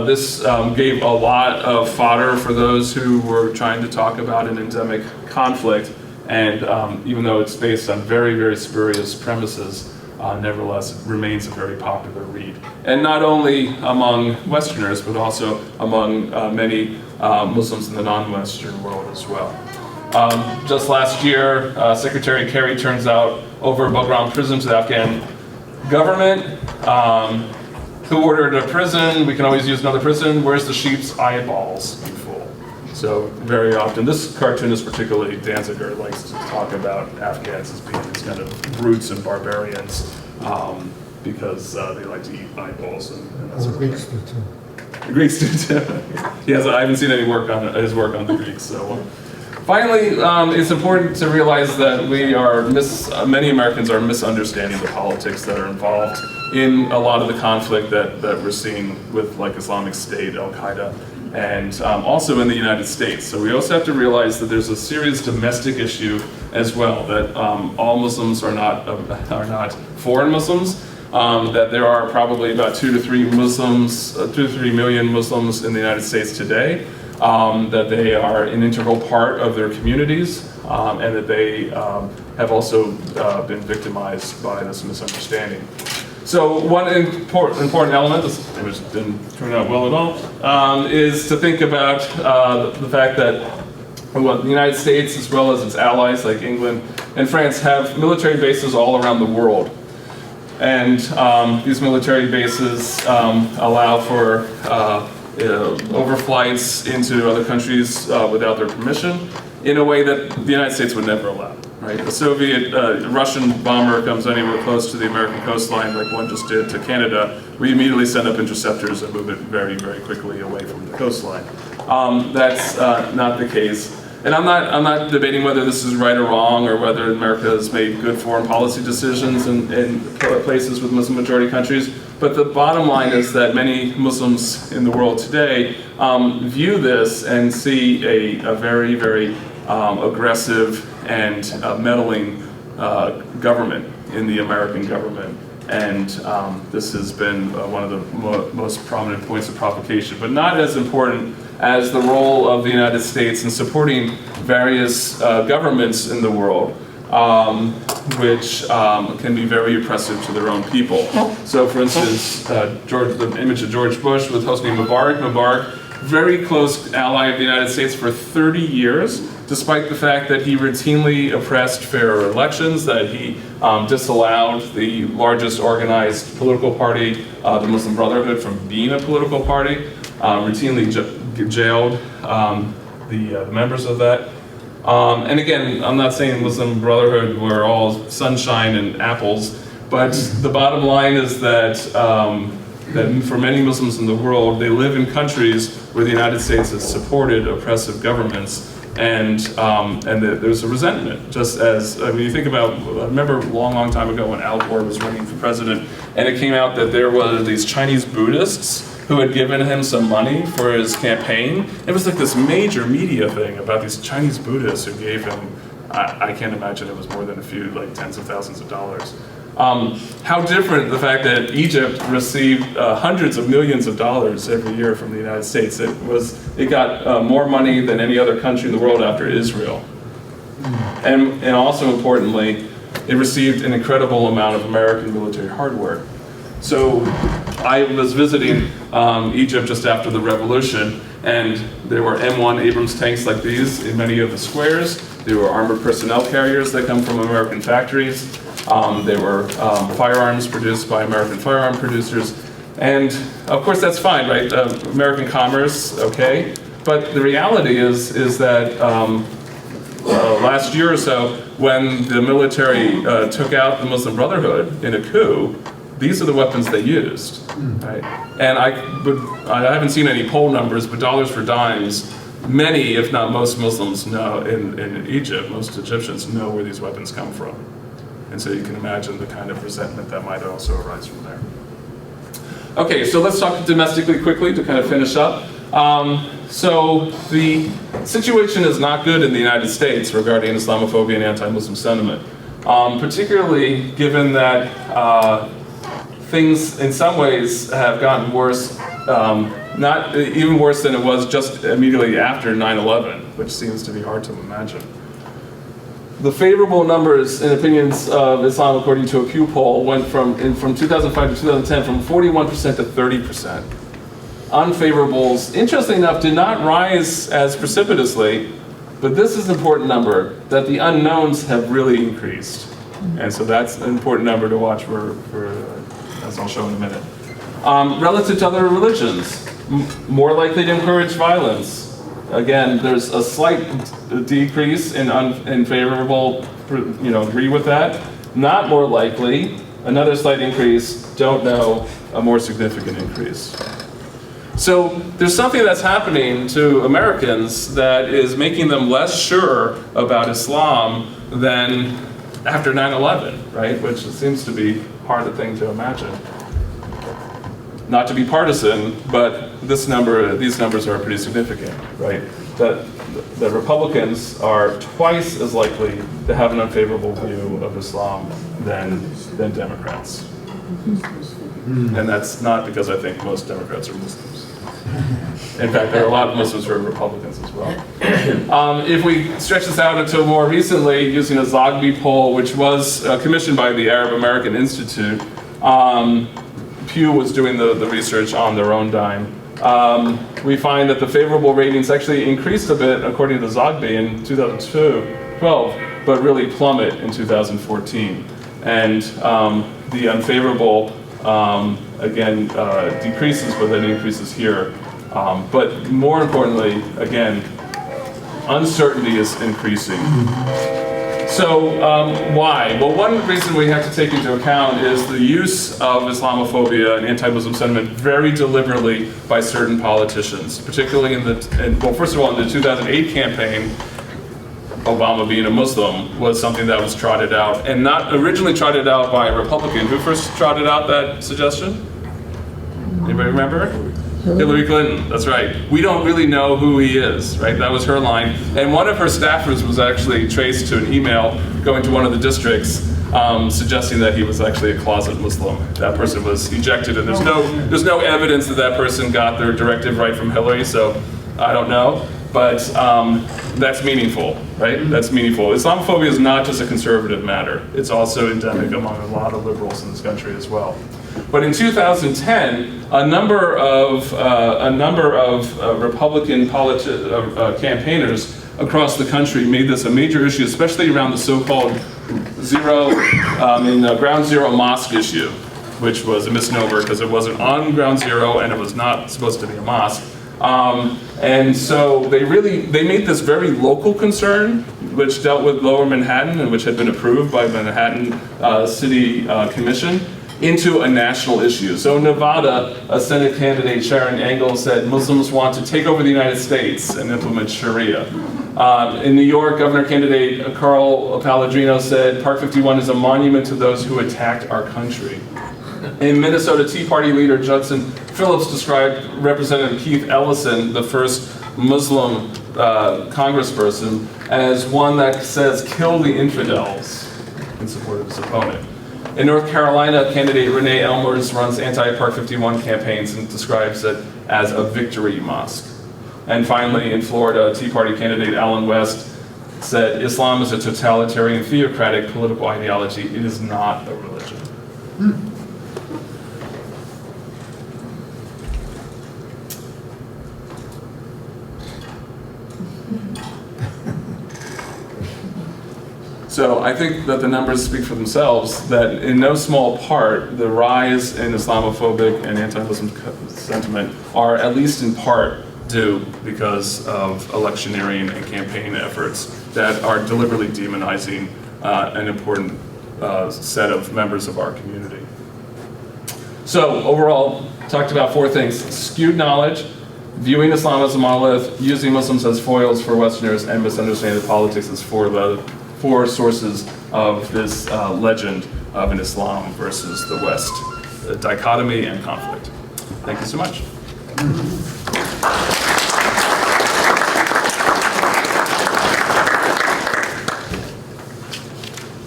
This gave a lot of fodder for those who were trying to talk about an endemic conflict, and even though it's based on very, very spurious premises, nevertheless it remains a very popular read. And not only among Westerners, but also among many Muslims in the non-Western world as well. Just last year, Secretary Kerry turns out over Bagram prison to the Afghan government. Who ordered a prison? We can always use another prison. Where's the sheep's eyeballs, you fool? So very often, this cartoonist particularly, Danziger, likes to talk about Afghans as being these kind of brutes and barbarians because they like to eat eyeballs and that sort of Greeks thing. do too. The Greeks do too. I haven't seen any work on his work on the Greeks. So finally, it's important to realize that many Americans are misunderstanding the politics that are involved in a lot of the conflict that we're seeing with like Islamic State, Al-Qaeda, and also in the United States. So we also have to realize that there's a serious domestic issue as well, that all Muslims are not foreign Muslims, that there are probably about 2 to 3 million Muslims in the United States today, that they are an integral part of their communities, and that they have also been victimized by this misunderstanding. So one important element, this image didn't turn out well at all, is to think about the fact that the United States, as well as its allies like England and France, have military bases all around the world. And these military bases allow for overflights into other countries without their permission in a way that the United States would never allow. Right? A Russian bomber comes anywhere close to the American coastline, like one just did to Canada, we immediately send up interceptors and move it very, very quickly away from the coastline. That's not the case. And I'm not debating whether this is right or wrong, or whether America has made good foreign policy decisions in places with Muslim majority countries. But the bottom line is that many Muslims in the world today view this and see a very, very aggressive and meddling government in the American government. And this has been one of the most prominent points of provocation, but not as important as the role of the United States in supporting various governments in the world, which can be very oppressive to their own people. So for instance, the image of George Bush with Hosni Mubarak. Mubarak very close ally of the United States for 30 years, despite the fact that he routinely oppressed fair elections, that he disallowed the largest organized political party, the Muslim Brotherhood, from being a political party, routinely jailed the members of that. And again, I'm not saying Muslim Brotherhood were all sunshine and apples, but the bottom line is that that for many Muslims in the world, they live in countries where the United States has supported oppressive governments, and there's a resentment. Just as when you think about, I remember a long time ago when Al Gore was running for president, and it came out that there were these Chinese Buddhists who had given him some money for his campaign. It was like this major media thing about these Chinese Buddhists who gave him, I can't imagine it was more than a few, like tens of thousands of dollars. How different the fact that Egypt received hundreds of millions of dollars every year from the United States. It got more money than any other country in the world after Israel. And also importantly, it received an incredible amount of American military hardware. So I was visiting Egypt just after the revolution, and there were M1 Abrams tanks like these in many of the squares. There were armored personnel carriers that come from American factories. There were firearms produced by American firearm producers. And of course that's fine, right? American commerce, okay. But the reality is that last year or so, when the military took out the Muslim Brotherhood in a coup, these are the weapons they used, right? And I haven't seen any poll numbers, but dollars for dimes, many, if not most Muslims know, in Egypt, most Egyptians know where these weapons come from. And so you can imagine the kind of resentment that might also arise from there. Okay, so let's talk domestically quickly to kind of finish up. So the situation is not good in the United States regarding Islamophobia and anti-Muslim sentiment, particularly given that things in some ways have gotten worse, not even worse than it was just immediately after 9/11, which seems to be hard to imagine. The favorable numbers and opinions of Islam, according to a Pew poll, went from 2005 to 2010 from 41% to 30%. Unfavorables, interestingly enough, did not rise as precipitously, but this is an important number, that the unknowns have really increased. And so that's an important number to watch for as I'll show in a minute. Relative to other religions, more likely to encourage violence. Again, there's a slight decrease in favorable, agree with that. Not more likely, another slight increase, don't know, a more significant increase. So there's something that's happening to Americans that is making them less sure about Islam than after 9/11, right? Which seems to be hard thing to imagine. Not to be partisan, but these numbers are pretty significant, right? That Republicans are twice as likely to have an unfavorable view of Islam than Democrats. And that's not because I think most Democrats are Muslims. In fact, there are a lot of Muslims who are Republicans as well. If we stretch this out until more recently, using a Zogby poll, which was commissioned by the Arab American Institute, Pew was doing the research on their own dime. We find that the favorable ratings actually increased a bit, according to Zogby, in 2012, but really plummet in 2014. And the unfavorable, again, decreases, but then increases here. But more importantly, again, uncertainty is increasing. So why? Well, one reason we have to take into account is the use of Islamophobia and anti-Muslim sentiment very deliberately by certain politicians, particularly well, first of all, in the 2008 campaign, Obama being a Muslim was something that was trotted out, and not originally trotted out by a Republican. Who first trotted out that suggestion? Anybody remember? Hillary Clinton, that's right. We don't really know who he is, right? That was her line. And one of her staffers was actually traced to an email going to one of the districts suggesting that he was actually a closet Muslim. That person was ejected, and there's no evidence that that person got their directive right from Hillary, so I don't know. But that's meaningful, right? That's meaningful. Islamophobia is not just a conservative matter. It's also endemic among a lot of liberals in this country as well. But in 2010, a number of Republican campaigners across the country made this a major issue, especially around the so-called ground zero mosque issue, which was a misnomer because it wasn't on ground zero and it was not supposed to be a mosque. And so they made this very local concern, which dealt with Lower Manhattan and which had been approved by Manhattan City Commission, into a national issue. So in Nevada, a Senate candidate, Sharon Engel, said Muslims want to take over the United States and implement Sharia. In New York, Governor candidate Carl Palladino said Park 51 is a monument to those who attacked our country. In Minnesota, Tea Party leader Judson Phillips described Representative Keith Ellison, the first Muslim congressperson, as one that says, "Kill the infidels," in support of his opponent. In North Carolina, candidate Renee Elmers runs anti-Park 51 campaigns and describes it as a victory mosque. And finally, in Florida, Tea Party candidate Alan West said, "Islam is a totalitarian, theocratic political ideology. It is not a religion." So I think that the numbers speak for themselves, that in no small part, the rise in Islamophobic and anti-Muslim sentiment are at least in part due because of electioneering and campaign efforts that are deliberately demonizing an important set of members of our community. So overall, talked about four things: skewed knowledge, viewing Islam as a monolith, using Muslims as foils for Westerners, and misunderstanding politics as four sources of this legend of an Islam versus the West, dichotomy and conflict. Thank you so much.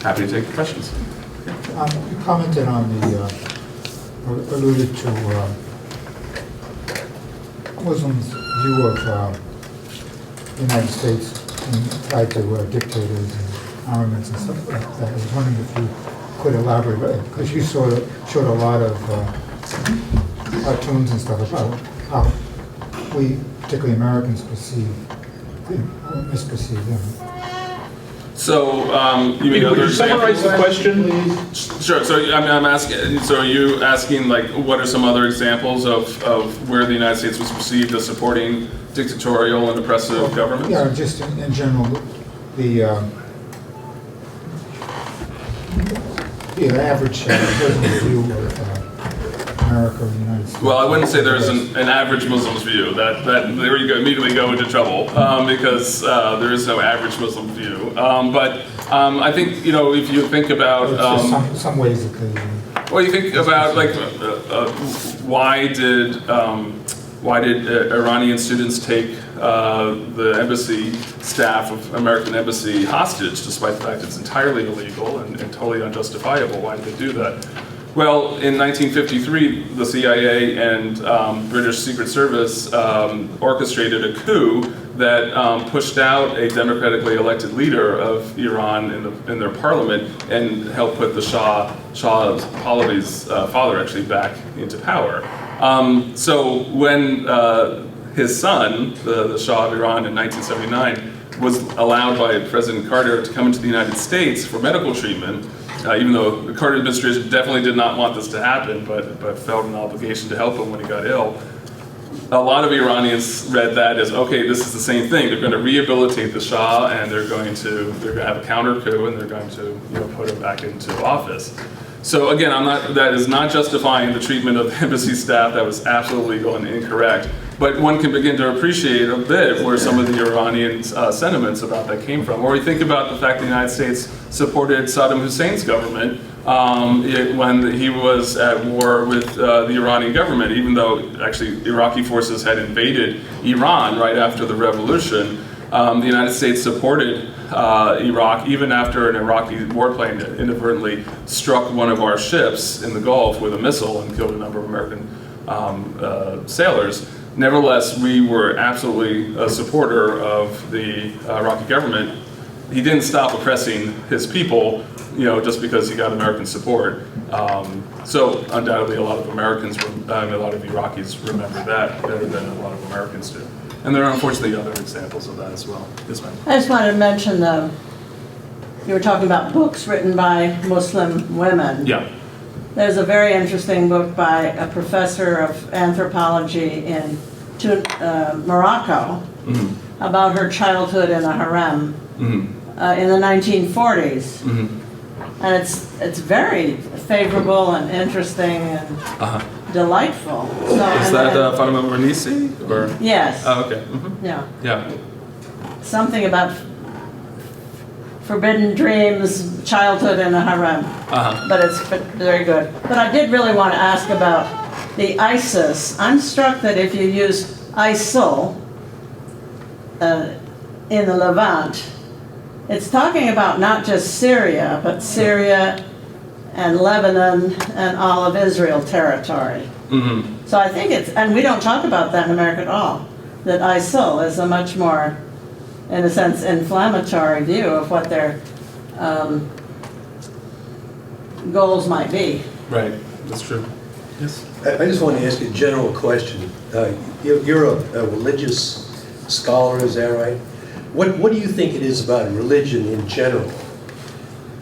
Happy to take questions. You commented on or alluded to Muslims' view of the United States and tied to dictators and armaments and stuff like that. I was wondering if you could elaborate, because you sort of showed a lot of cartoons and stuff about how we, particularly Americans, perceive them, or misperceive them. So, you mean Would other you summarize the examples? question, please? Sure. So I'm asking. So are you asking, like, what are some other examples of where the United States was perceived as supporting dictatorial and oppressive governments? Yeah, just in general, the average person's view of America or the United States. Well, I wouldn't say there's an average Muslim's view. That there you go, immediately go into trouble because there is no average Muslim view. But I think, if you think about just some ways that they. well, you think about like why did Iranian students take the embassy staff of American embassy hostage, despite the fact it's entirely illegal and totally unjustifiable? Why did they do that? Well, in 1953, the CIA and British Secret Service orchestrated a coup that pushed out a democratically elected leader of Iran in their parliament and helped put the Shah Pahlavi's father actually back into power. So when his son, the Shah of Iran in 1979, was allowed by President Carter to come into the United States for medical treatment, even though the Carter administration definitely did not want this to happen, but felt an obligation to help him when he got ill. A lot of Iranians read that as, okay, this is the same thing. They're going to rehabilitate the Shah, and they're going to have a counter coup, and they're going to put him back into office. So again, that is not justifying the treatment of the embassy staff. That was absolutely legal and incorrect. But one can begin to appreciate a bit where some of the Iranian sentiments about that came from. Or we think about the fact the United States supported Saddam Hussein's government when he was at war with the Iranian government, even though actually Iraqi forces had invaded Iran right after the revolution. The United States supported Iraq even after an Iraqi warplane inadvertently struck one of our ships in the Gulf with a missile and killed a number of American sailors. Nevertheless, we were absolutely a supporter of the Iraqi government he didn't stop oppressing his people, just because he got American support. So undoubtedly, a lot of Americans, a lot of Iraqis remember that better than a lot of Americans do. And there are unfortunately other examples of that as well. Yes, ma'am. I just wanted to mention, you were talking about books written by Muslim women. Yeah. There's a very interesting book by a professor of anthropology in Morocco about her childhood in a harem in the 1940s. And it's very favorable and interesting and delightful. So, Is that Fatima Mernissi? Or? Yes. Oh, okay. Yeah. Yeah. Something about forbidden dreams, childhood in a harem. But it's very good. But I did really want to ask about the ISIS. I'm struck that if you use ISIL in the Levant, it's talking about not just Syria, but Syria and Lebanon and all of Israel territory. So I think and we don't talk about that in America at all, that ISIL is a much more, in a sense, inflammatory view of what their goals might be. Right. That's true. Yes. I just want to ask you a general question. You're a religious scholar, is that right? What do you think it is about religion in general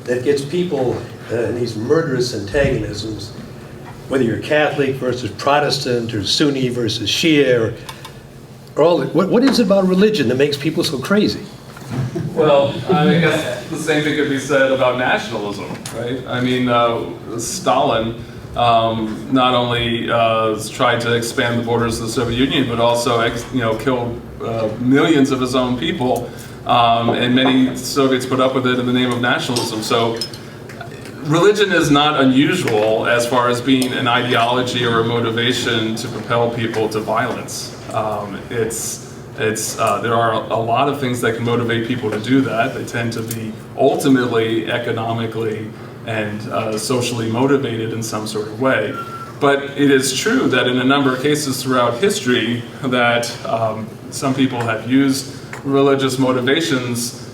that gets people in these murderous antagonisms, whether you're Catholic versus Protestant or Sunni versus Shia, or all that? What is it about religion that makes people so crazy? Well, I guess the same thing could be said about nationalism, right? I mean, Stalin not only tried to expand the borders of the Soviet Union, but also killed millions of his own people, and many Soviets put up with it in the name of nationalism. So religion is not unusual as far as being an ideology or a motivation to propel people to violence. There are a lot of things that can motivate people to do that. They tend to be ultimately economically and socially motivated in some sort of way. But it is true that in a number of cases throughout history that some people have used religious motivations,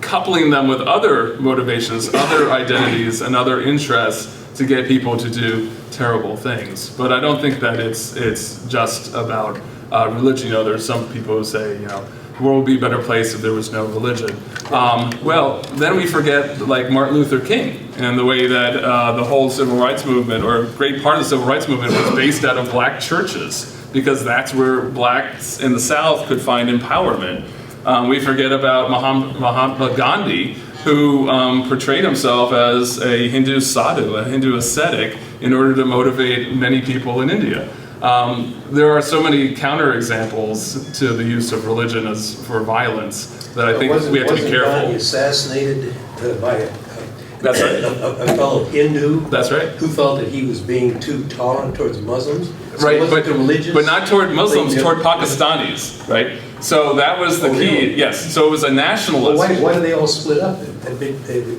coupling them with other motivations, other identities, and other interests to get people to do terrible things. But I don't think that it's just about religion. There's some people who say, the world would be a better place if there was no religion. Well, then we forget like Martin Luther King and the way that the whole civil rights movement, or a great part of the civil rights movement, was based out of black churches, because that's where blacks in the South could find empowerment. We forget about Mahatma Gandhi, who portrayed himself as a Hindu sadhu, a Hindu ascetic, in order to motivate many people in India. There are so many counterexamples to the use of religion as for violence that I think we have to be careful. Wasn't Gandhi assassinated by That's right. a fellow Hindu? That's right. Who felt that he was being too tolerant towards Muslims? So Right, wasn't the religious but not toward Muslims, thing toward that- Pakistanis, right? So that was the Oh, key. really? Yes, so it was a Well, nationalist. why did they all split up? The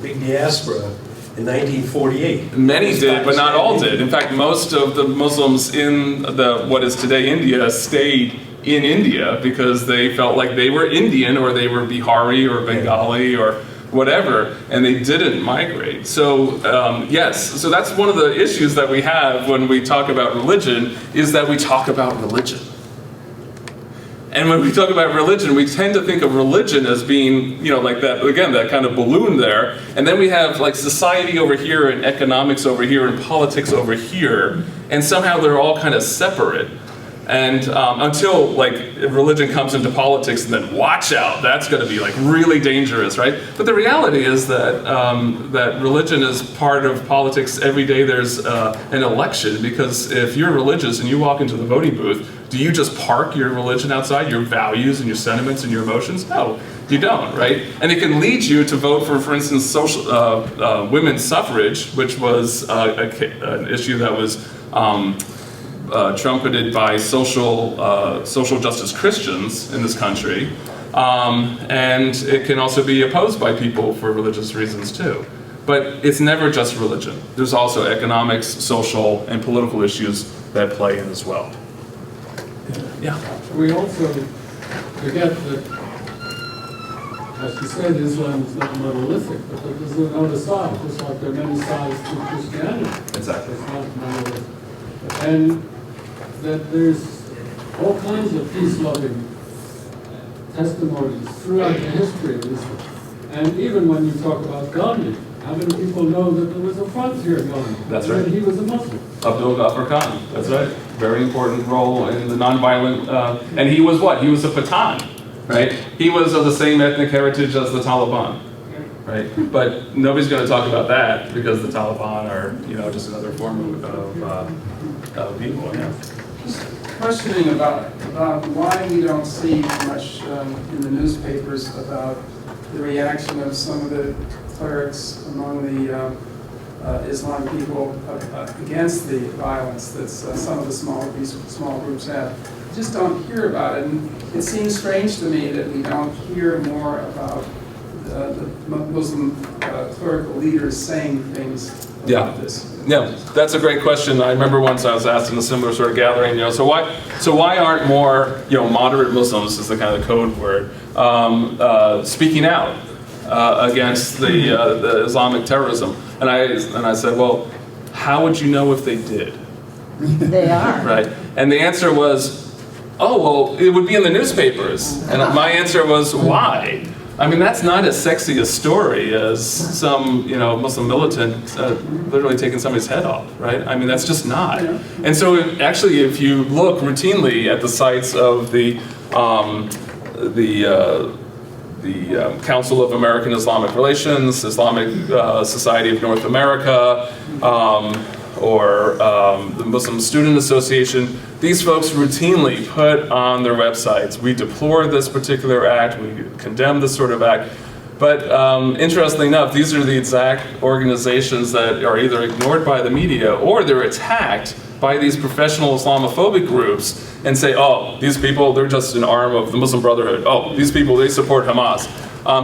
big diaspora in 1948. Many did, but not all did. In fact, most of the Muslims in what is today India stayed in India because they felt like they were Indian, or they were Bihari or Bengali or whatever, and they didn't migrate. So yes, so that's one of the issues that we have when we talk about religion, is that we talk about religion. And when we talk about religion, we tend to think of religion as being, like that, again, that kind of balloon there. And then we have like society over here and economics over here and politics over here. And somehow they're all kind of separate. And until like religion comes into politics, and then watch out, that's going to be like really dangerous, right? But the reality is that that religion is part of politics every day there's an election, because if you're religious and you walk into the voting booth, do you just park your religion outside, your values and your sentiments and your emotions? No, you don't, right? And it can lead you to vote for instance, women's suffrage, which was an issue that was trumpeted by social justice Christians in this country, and it can also be opposed by people for religious reasons too. But it's never just religion. There's also economics, social, and political issues that play in as well. Yeah. We also forget that as you said, Islam is not monolithic, but there's another side, just like there are many sides to Christianity. Exactly. It's not monolithic. And that there's all kinds of peace-loving testimonies throughout the history of Islam. And even when you talk about Gandhi, how many people know that there was a frontier Gandhi? That's right. And he was a Muslim. Abdul Ghaffar Khan, that's right. Very important role in the nonviolent, and he was what? He was a Pathan, right? He was of the same ethnic heritage as the Taliban, right? But nobody's going to talk about that because the Taliban are, just another form of evil, yeah. Questioning about why we don't see much in the newspapers about the reaction of some of the clerics among the Islamic people against the violence that some of the small groups have. Just don't hear about it, and it seems strange to me that we don't hear more about the Muslim clerical leaders saying things about this. Yeah, that's a great question. I remember once I was asked in a similar sort of gathering, so why aren't more, moderate Muslims, is the kind of code word, speaking out against the Islamic terrorism? And I said, well, how would you know if they did? They are. Right. And the answer was, oh, well, it would be in the newspapers. And my answer was, why? I mean, that's not as sexy a story as some, Muslim militant literally taking somebody's head off, right? I mean, that's just not. And so actually, if you look routinely at the sites of the Council of American Islamic Relations, Islamic Society of North America, or the Muslim Student Association, these folks routinely put on their websites, we deplore this particular act, we condemn this sort of act. But interestingly enough, these are the exact organizations that are either ignored by the media or they're attacked by these professional Islamophobic groups and say, oh, these people, they're just an arm of the Muslim Brotherhood. Oh, these people, they support Hamas.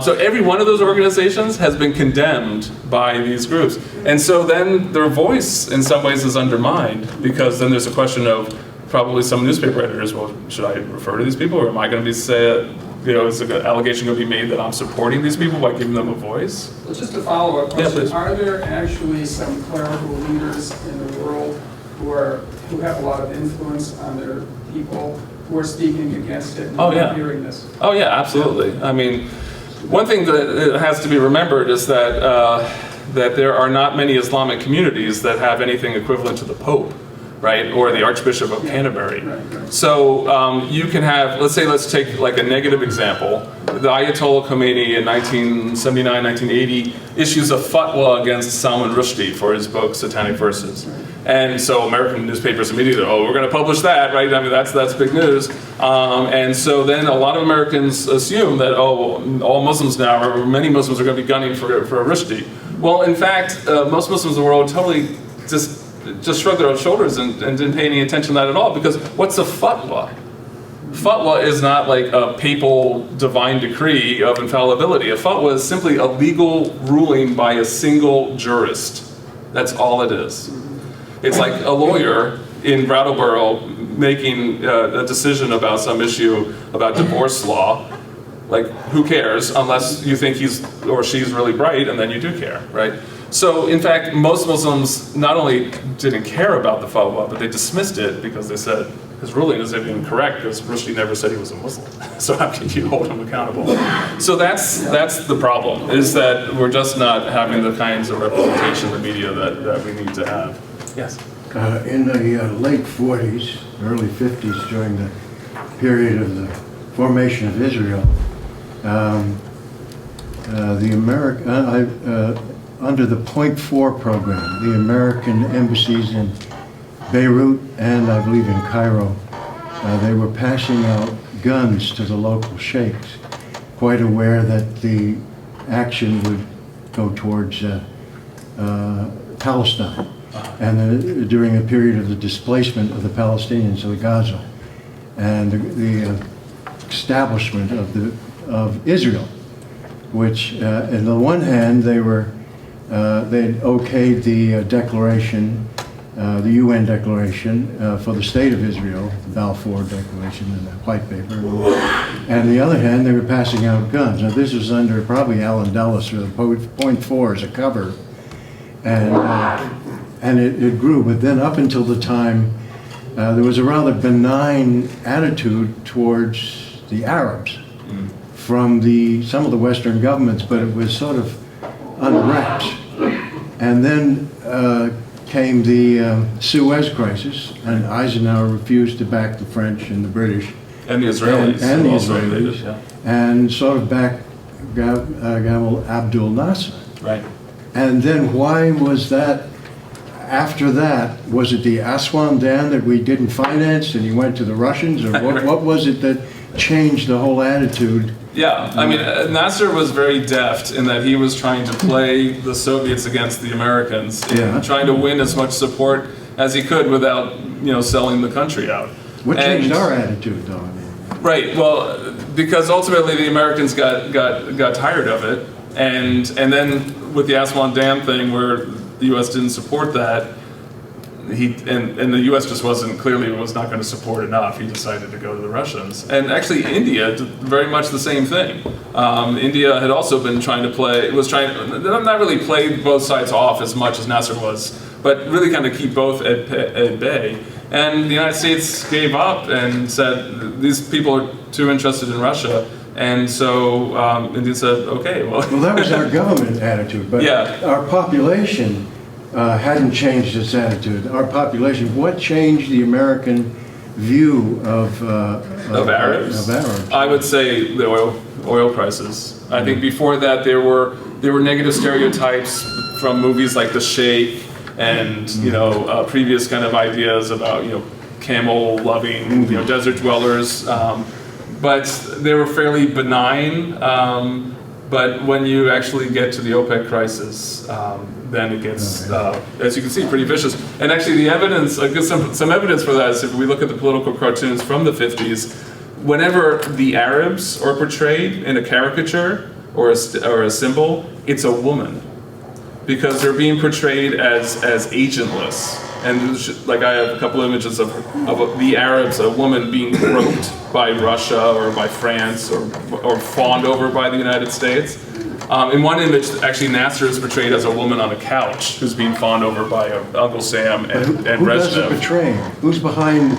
So every one of those organizations has been condemned by these groups. And so then their voice in some ways is undermined, because then there's a question of probably some newspaper editors, well, should I refer to these people, or am I going to be is an allegation going to be made that I'm supporting these people by giving them a voice? Well, just a follow-up question. Please. Are there actually some clerical leaders in the world who have a lot of influence on their people who are speaking against it and not hearing this? Oh yeah, absolutely. I mean, one thing that has to be remembered is that that there are not many Islamic communities that have anything equivalent to the Pope, right, or the Archbishop of Canterbury. Right. So you can have, let's take like a negative example. The Ayatollah Khomeini in 1979, 1980 issues a fatwa against Salman Rushdie for his book Satanic Verses. And so American newspapers immediately, we're going to publish that, right? I mean, that's big news. And so then a lot of Americans assume that, all Muslims now, or many Muslims are going to be gunning for Rushdie. Well, in fact, most Muslims in the world totally just shrugged their shoulders and didn't pay any attention to that at all, because what's a fatwa? Fatwa is not like a papal divine decree of infallibility. A fatwa is simply a legal ruling by a single jurist. That's all it is. It's like a lawyer in Brattleboro making a decision about some issue about divorce law. Like, who cares, unless you think he's or she's really bright, and then you do care, right? So, in fact, most Muslims not only didn't care about the fatwa, but they dismissed it because they said his ruling is incorrect because Rushdie never said he was a Muslim. So how can you hold him accountable? So that's the problem, is that we're just not having the kinds of representation in the media that we need to have. Yes? In the late 40s, early 50s, during the period of the formation of Israel, under the Point 4 program, the American embassies in Beirut and I believe in Cairo, they were passing out guns to the local sheikhs, quite aware that the action would go towards Palestine, and during a period of the displacement of the Palestinians of Gaza, and the establishment of Israel, which, on the one hand, they'd okayed the declaration the UN Declaration for the State of Israel, the Balfour Declaration and the White Paper. And on the other hand, they were passing out guns. Now this was under probably Alan Dulles, with point .4 as a cover. And it grew, but then up until the time, there was a rather benign attitude towards the Arabs from some of the Western governments, but it was sort of unwrapped. And then came the Suez Crisis, and Eisenhower refused to back the French and the British. And the Israelis. And the also Israelis. invaded, yeah. And sort of backed Gamal Abdel Nasser. Right. And then why was that, after that, was it the Aswan Dam that we didn't finance and he went to the Russians? Or what was it that changed the whole attitude? Yeah, I mean, Nasser was very deft in that he was trying to play the Soviets against the Americans, and trying to win as much support as he could without, selling the country out. What changed our attitude, though? I mean, right. Well, because ultimately the Americans got tired of it, and then with the Aswan Dam thing, where the U.S. didn't support that, and the U.S. just was not going to support enough. He decided to go to the Russians. And actually, India did very much the same thing. India had also been trying to not really play both sides off as much as Nasser was, but really kind of keep both at bay. And the United States gave up and said, these people are too interested in Russia. And so India said, okay, well. Well, that was our government attitude, but our population hadn't changed its attitude. Our population, what changed the American view of Arabs? Of Arabs? I would say the oil prices. I think before that there were negative stereotypes from movies like The Sheikh and previous kind of ideas about camel loving desert dwellers, but they were fairly benign. But when you actually get to the OPEC crisis, then it gets, as you can see, pretty vicious. And actually the evidence, some evidence for that is if we look at the political cartoons from the 50s, whenever the Arabs are portrayed in a caricature or a symbol, it's a woman. Because they're being portrayed as agentless. And like I have a couple images of the Arabs, a woman being groped by Russia or by France or fawned over by the United States. In one image, actually, Nasser is portrayed as a woman on a couch who's being fawned over by Uncle Sam and who does the Brezhnev. portraying? Who's behind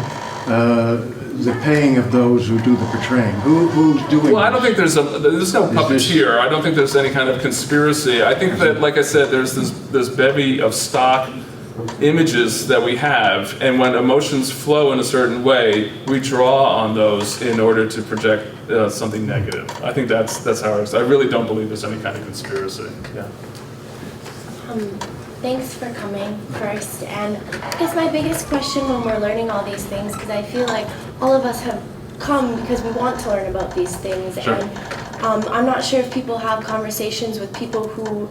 the paying of those who do the portraying? Who's doing Well, I don't think there's no puppeteer. I don't think there's any kind of conspiracy. I think that, like I said, there's this bevy of stock images that we have, and when emotions flow in a certain way, we draw on those in order to project something negative. I think that's how it is. I really don't believe there's any kind of conspiracy. Yeah. Thanks for coming first, and I guess my biggest question when we're learning all these things, because I feel like all of us have come because we want to learn about these things, Sure. and I'm not sure if people have conversations with people who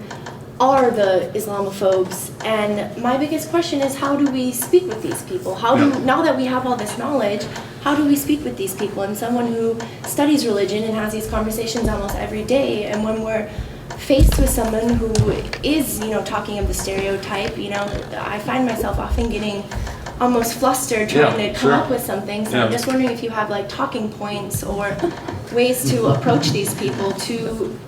are the Islamophobes, and my biggest question is, how do we speak with these people? Now that we have all this knowledge, how do we speak with these people? And someone who studies religion and has these conversations almost every day, and when we're faced with someone who is, talking of the stereotype, I find myself often getting almost flustered trying to come up with something. So I'm just wondering if you have talking points or ways to approach these people to,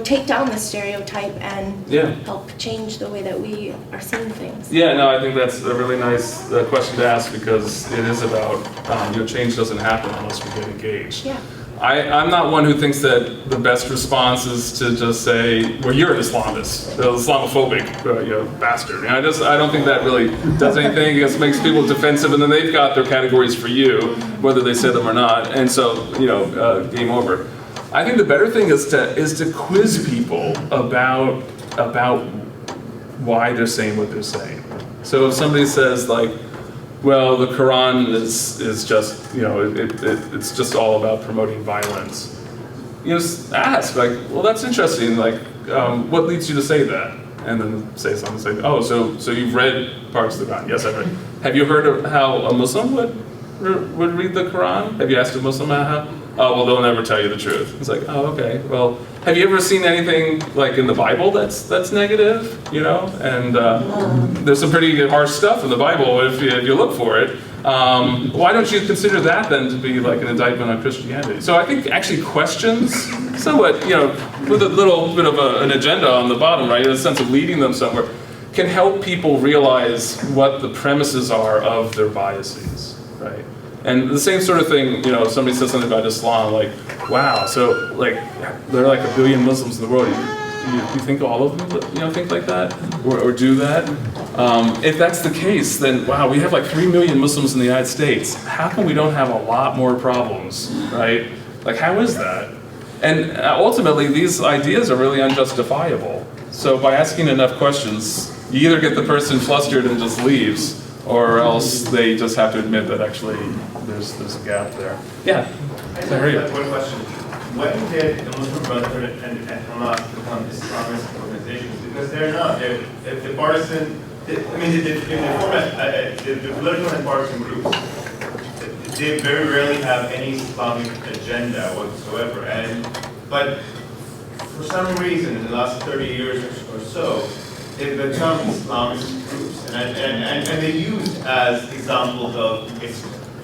take down the stereotype and help change the way that we are seeing things. Yeah, no, I think that's a really nice question to ask, because it is about, change doesn't happen unless we get engaged. Yeah. I'm not one who thinks that the best response is to just say, well, you're an Islamist, Islamophobic, bastard. I don't think that really does anything. It just makes people defensive, and then they've got their categories for you, whether they say them or not, and so, game over. I think the better thing is to quiz people about why they're saying what they're saying. So if somebody says well, the Quran is just, it's just all about promoting violence. Just ask, well, that's interesting. What leads you to say that? And then say something, so you've read parts of the Quran? Yes, I've read. Have you heard of how a Muslim would read the Quran? Have you asked a Muslim how oh, well, they'll never tell you the truth. It's like, oh, okay. Well, have you ever seen anything like in the Bible that's negative? You know, and there's some pretty harsh stuff in the Bible if you look for it. Why don't you consider that then to be like an indictment on Christianity? So I think actually questions, somewhat, you know, with a little bit of an agenda on the bottom, right, in a sense of leading them somewhere, can help people realize what the premises are of their biases, right? And the same sort of thing, you know, if somebody says something about Islam, like, wow, so like there are like 1 billion Muslims in the world. You think all of them, you know, think like that or do that? If that's the case, then wow, we have like 3 million Muslims in the United States. How come we don't have a lot more problems, right? Like, how is that? And ultimately, these ideas are really unjustifiable. So by asking enough questions, you either get the person flustered and just leaves, or else they just have to admit that actually there's a gap there. Yeah. I have one question. When did the Muslim Brotherhood and Hamas become Islamist organizations? Because they're not. They're partisan. I mean, the political and partisan groups, they very rarely have any Islamic agenda whatsoever. But for some reason, in the last 30 years or so, they've become Islamist groups, and they're used as examples of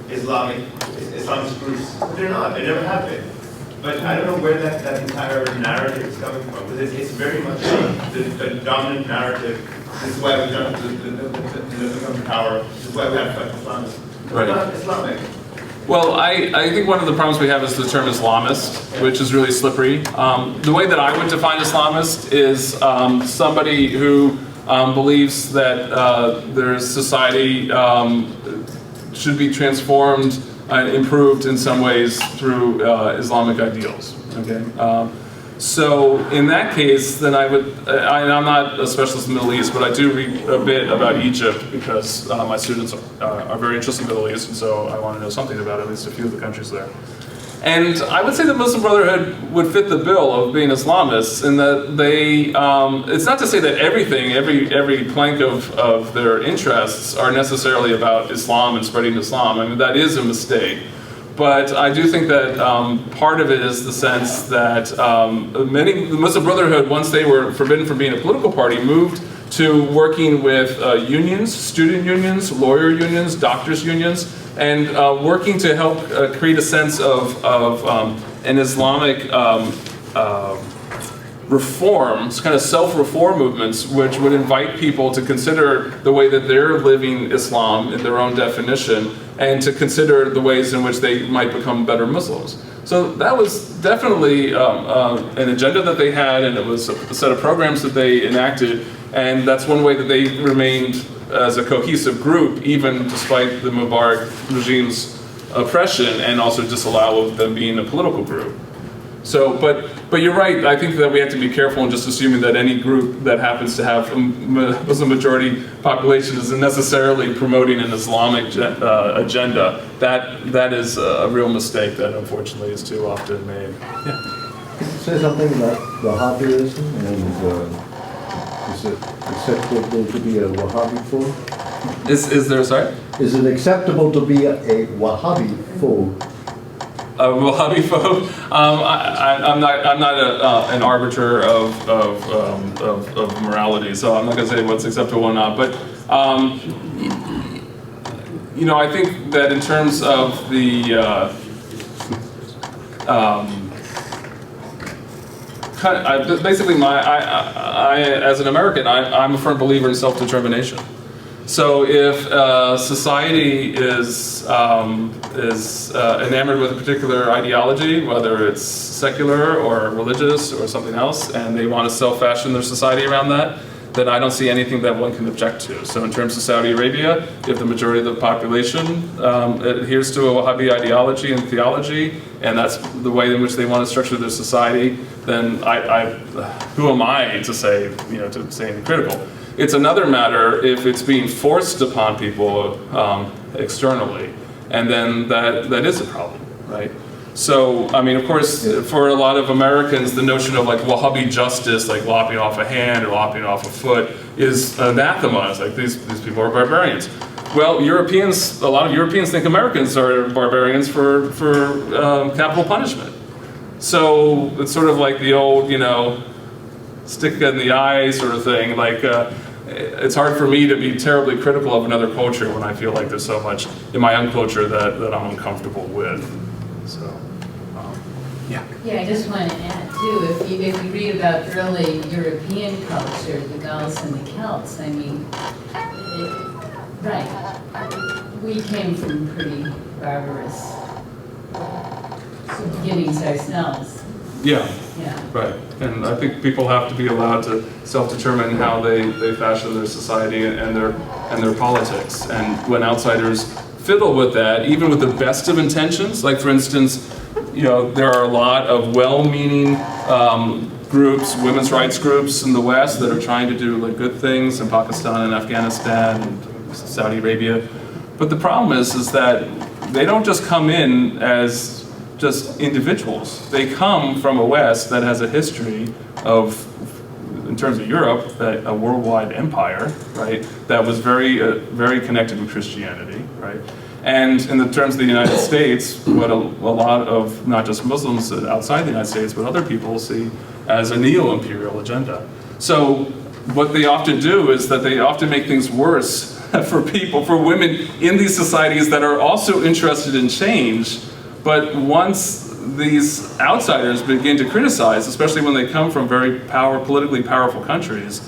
Islamist groups. But they're not. They never have been. But I don't know where that entire narrative is coming from, because it's very much the dominant narrative. This is why we've done the power. This is why we have to fight Islamists. Right. Not Islamic. Well, I think one of the problems we have is the term Islamist, which is really slippery. The way that I would define Islamist is somebody who believes that their society should be transformed and improved in some ways through Islamic ideals. Okay. So in that case, then I'm not a specialist in the Middle East, but I do read a bit about Egypt because my students are very interested in the Middle East, and so I want to know something about at least a few of the countries there. And I would say the Muslim Brotherhood would fit the bill of being Islamists in that they, it's not to say that every plank of their interests are necessarily about Islam and spreading Islam. I mean, that is a mistake. But I do think that part of it is the sense that the Muslim Brotherhood, once they were forbidden from being a political party, moved to working with unions, student unions, lawyer unions, doctors unions, and working to help create a sense of an Islamic reforms, kind of self-reform movements, which would invite people to consider the way that they're living Islam in their own definition, and to consider the ways in which they might become better Muslims. So that was definitely an agenda that they had, and it was a set of programs that they enacted, and that's one way that they remained as a cohesive group, even despite the Mubarak regime's oppression, and also disallow of them being a political group. So, but you're right, I think that we have to be careful in just assuming that any group that happens to have a Muslim majority population isn't necessarily promoting an Islamic agenda. That is a real mistake that unfortunately is too often made. Yeah. Can you say something about Wahhabism, and is it acceptable to be a Wahhabi fool? Is there, sorry? Is it acceptable to be a Wahhabi fool? A Wahhabi phobe? I'm not an arbiter of morality, so I'm not going to say what's acceptable or not. But you know, I think that in terms of the basically, I as an American, I'm a firm believer in self-determination. So if society is enamored with a particular ideology, whether it's secular or religious or something else, and they want to self-fashion their society around that, then I don't see anything that one can object to. So in terms of Saudi Arabia, if the majority of the population adheres to a Wahhabi ideology and theology, and that's the way in which they want to structure their society, then who am I to say, to say anything critical? It's another matter if it's being forced upon people externally, and then that is a problem, right? So, I mean, of course, for a lot of Americans, the notion of like Wahhabi justice, like lopping off a hand or lopping off a foot, is anathema. It's like these people are barbarians. Well, a lot of Europeans think Americans are barbarians for capital punishment. So it's sort of like the old, stick in the eye sort of thing. Like, it's hard for me to be terribly critical of another culture when I feel like there's so much in my own culture that I'm uncomfortable with. So, yeah. Yeah, I just want to add too, if you read about early European culture, the Gauls and the Celts, I mean, right, we came from pretty barbarous beginnings ourselves. Yeah. Yeah. Right. And I think people have to be allowed to self-determine how they fashion their society and their politics. And when outsiders fiddle with that, even with the best of intentions, like for instance, there are a lot of well-meaning groups, women's rights groups in the West that are trying to do like good things in Pakistan and Afghanistan and Saudi Arabia. But the problem is that they don't just come in as just individuals. They come from a West that has a history of, in terms of Europe, a worldwide empire, right? That was very connected with Christianity, right? And in the terms of the United States, what a lot of not just Muslims outside the United States, but other people see as a neo-imperial agenda. So what they often do is that they often make things worse for women in these societies that are also interested in change. But once these outsiders begin to criticize, especially when they come from very politically powerful countries,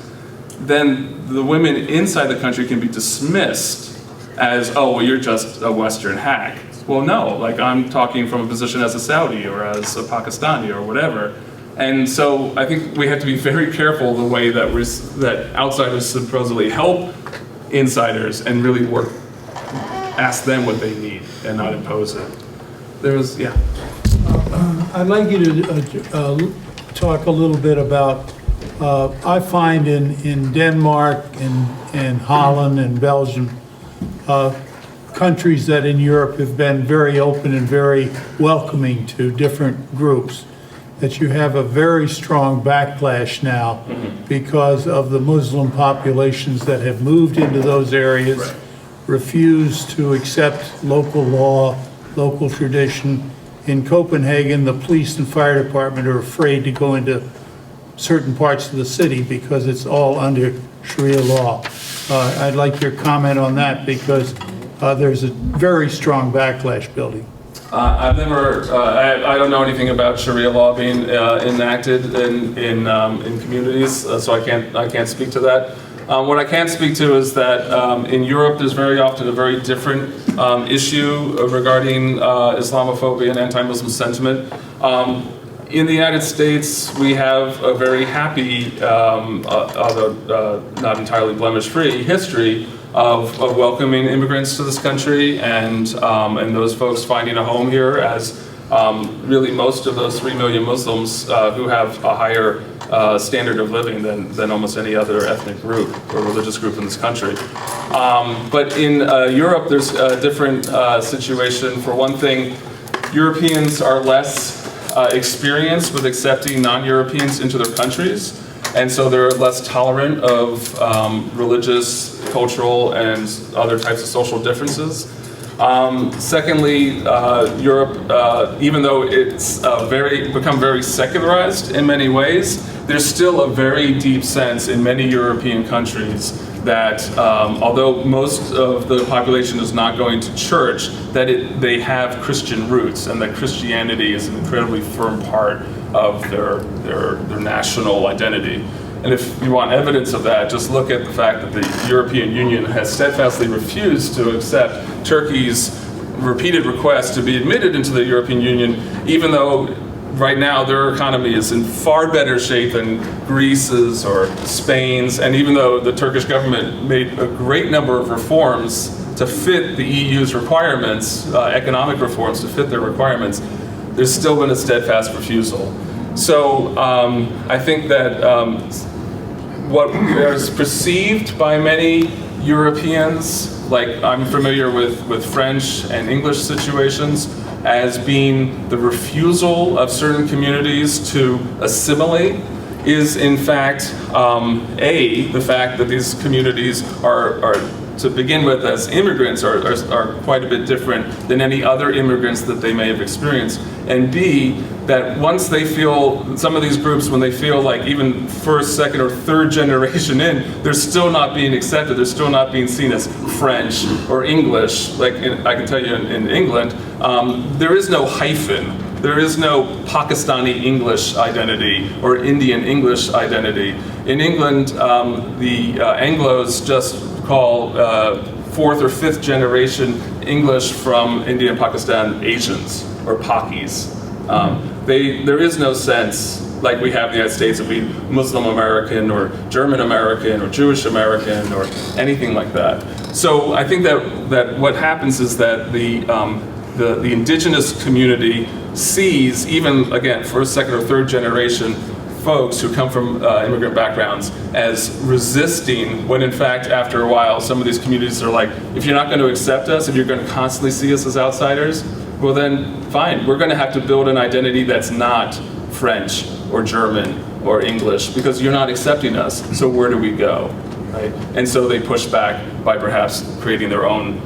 then the women inside the country can be dismissed as, oh, well, you're just a Western hack. Well, no, like I'm talking from a position as a Saudi or as a Pakistani or whatever. And so I think we have to be very careful the way that outsiders supposedly help insiders and really ask them what they need and not impose it. I'd like you to talk a little bit about, I find in Denmark and Holland and Belgium, countries that in Europe have been very open and very welcoming to different groups, that you have a very strong backlash now because of the Muslim populations that have moved into those areas, right, refuse to accept local law, local tradition. In Copenhagen, the police and fire department are afraid to go into certain parts of the city because it's all under Sharia law. I'd like your comment on that because there's a very strong backlash building. I've never, I don't know anything about Sharia law being enacted in communities, so I can't speak to that. What I can speak to is that in Europe, there's very often a very different issue regarding Islamophobia and anti-Muslim sentiment. In the United States, we have a very happy, although not entirely blemish-free, history of welcoming immigrants to this country and those folks finding a home here, as really most of those 3 million Muslims who have a higher standard of living than almost any other ethnic group or religious group in this country. But in Europe, there's a different situation. For one thing, Europeans are less experienced with accepting non-Europeans into their countries, and so they're less tolerant of religious, cultural, and other types of social differences. Secondly, Europe, even though it's become very secularized in many ways, there's still a very deep sense in many European countries that although most of the population is not going to church, that they have Christian roots and that Christianity is an incredibly firm part of their national identity. And if you want evidence of that, just look at the fact that the European Union has steadfastly refused to accept Turkey's repeated requests to be admitted into the European Union, even though right now their economy is in far better shape than Greece's or Spain's, and even though the Turkish government made a great number of reforms to fit the EU's requirements, economic reforms to fit their requirements, there's still been a steadfast refusal. So I think that what is perceived by many Europeans, like I'm familiar with French and English situations, as being the refusal of certain communities to assimilate, is in fact, the fact that these communities are to begin with as immigrants are quite a bit different than any other immigrants that they may have experienced. And B, that once they feel, some of these groups, when they feel like even first, second, or third generation in, they're still not being accepted, they're still not being seen as French or English. Like I can tell you in England, there is no hyphen. There is no Pakistani English identity or Indian English identity. In England, the Anglos just call fourth or fifth generation English from India and Pakistan Asians or Pakis. There is no sense like we have in the United States of being Muslim American or German American or Jewish American or anything like that. So I think that what happens is that the indigenous community sees, even again, first, second, or third generation folks who come from immigrant backgrounds as resisting, when in fact, after a while, some of these communities are like, if you're not going to accept us, if you're going to constantly see us as outsiders, well then, fine, we're going to have to build an identity that's not French or German or English, because you're not accepting us, so where do we go? Right? And so they push back by perhaps creating their own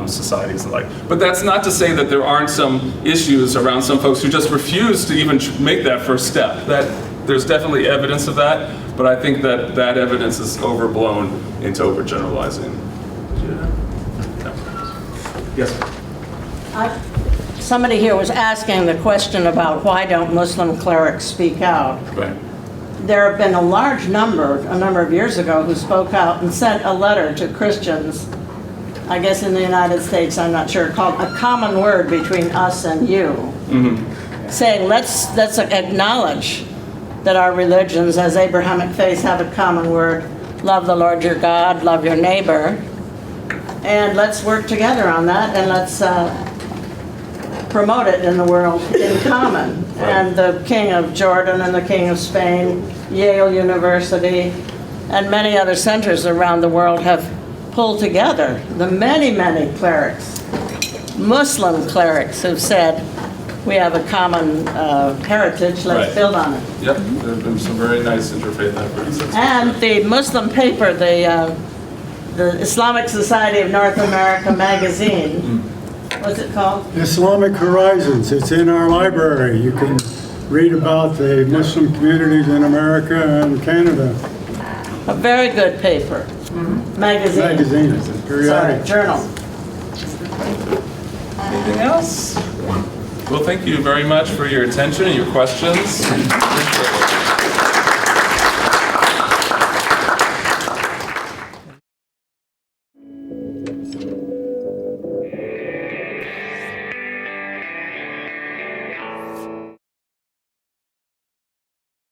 societies and like. But that's not to say that there aren't some issues around some folks who just refuse to even make that first step. There's definitely evidence of that, but I think that that evidence is overblown into overgeneralizing. Yeah. Yes. Somebody here was asking the question about why don't Muslim clerics speak out? Right. There have been a large number, a number of years ago, who spoke out and sent a letter to Christians, I guess in the United States, I'm not sure, called A Common Word Between Us and You, saying let's acknowledge that our religions as Abrahamic faiths have a common word, love the Lord your God, love your neighbor, and let's work together on that, and let's promote it in the world in common. Right. And the King of Jordan and the King of Spain, Yale University, and many other centers around the world have pulled together the many, many clerics, Muslim clerics, who've said, we have a common heritage, let's build on it. Yep, there have been some very nice interfaith efforts. And the Muslim paper, the Islamic Society of North America magazine, what's it called? Islamic Horizons. It's in our library. You can read about the Muslim communities in America and Canada. A very good paper. Magazine. Magazine. Periodic. Sorry, journal. Anything else? Well, thank you very much for your attention and your questions. Appreciate it.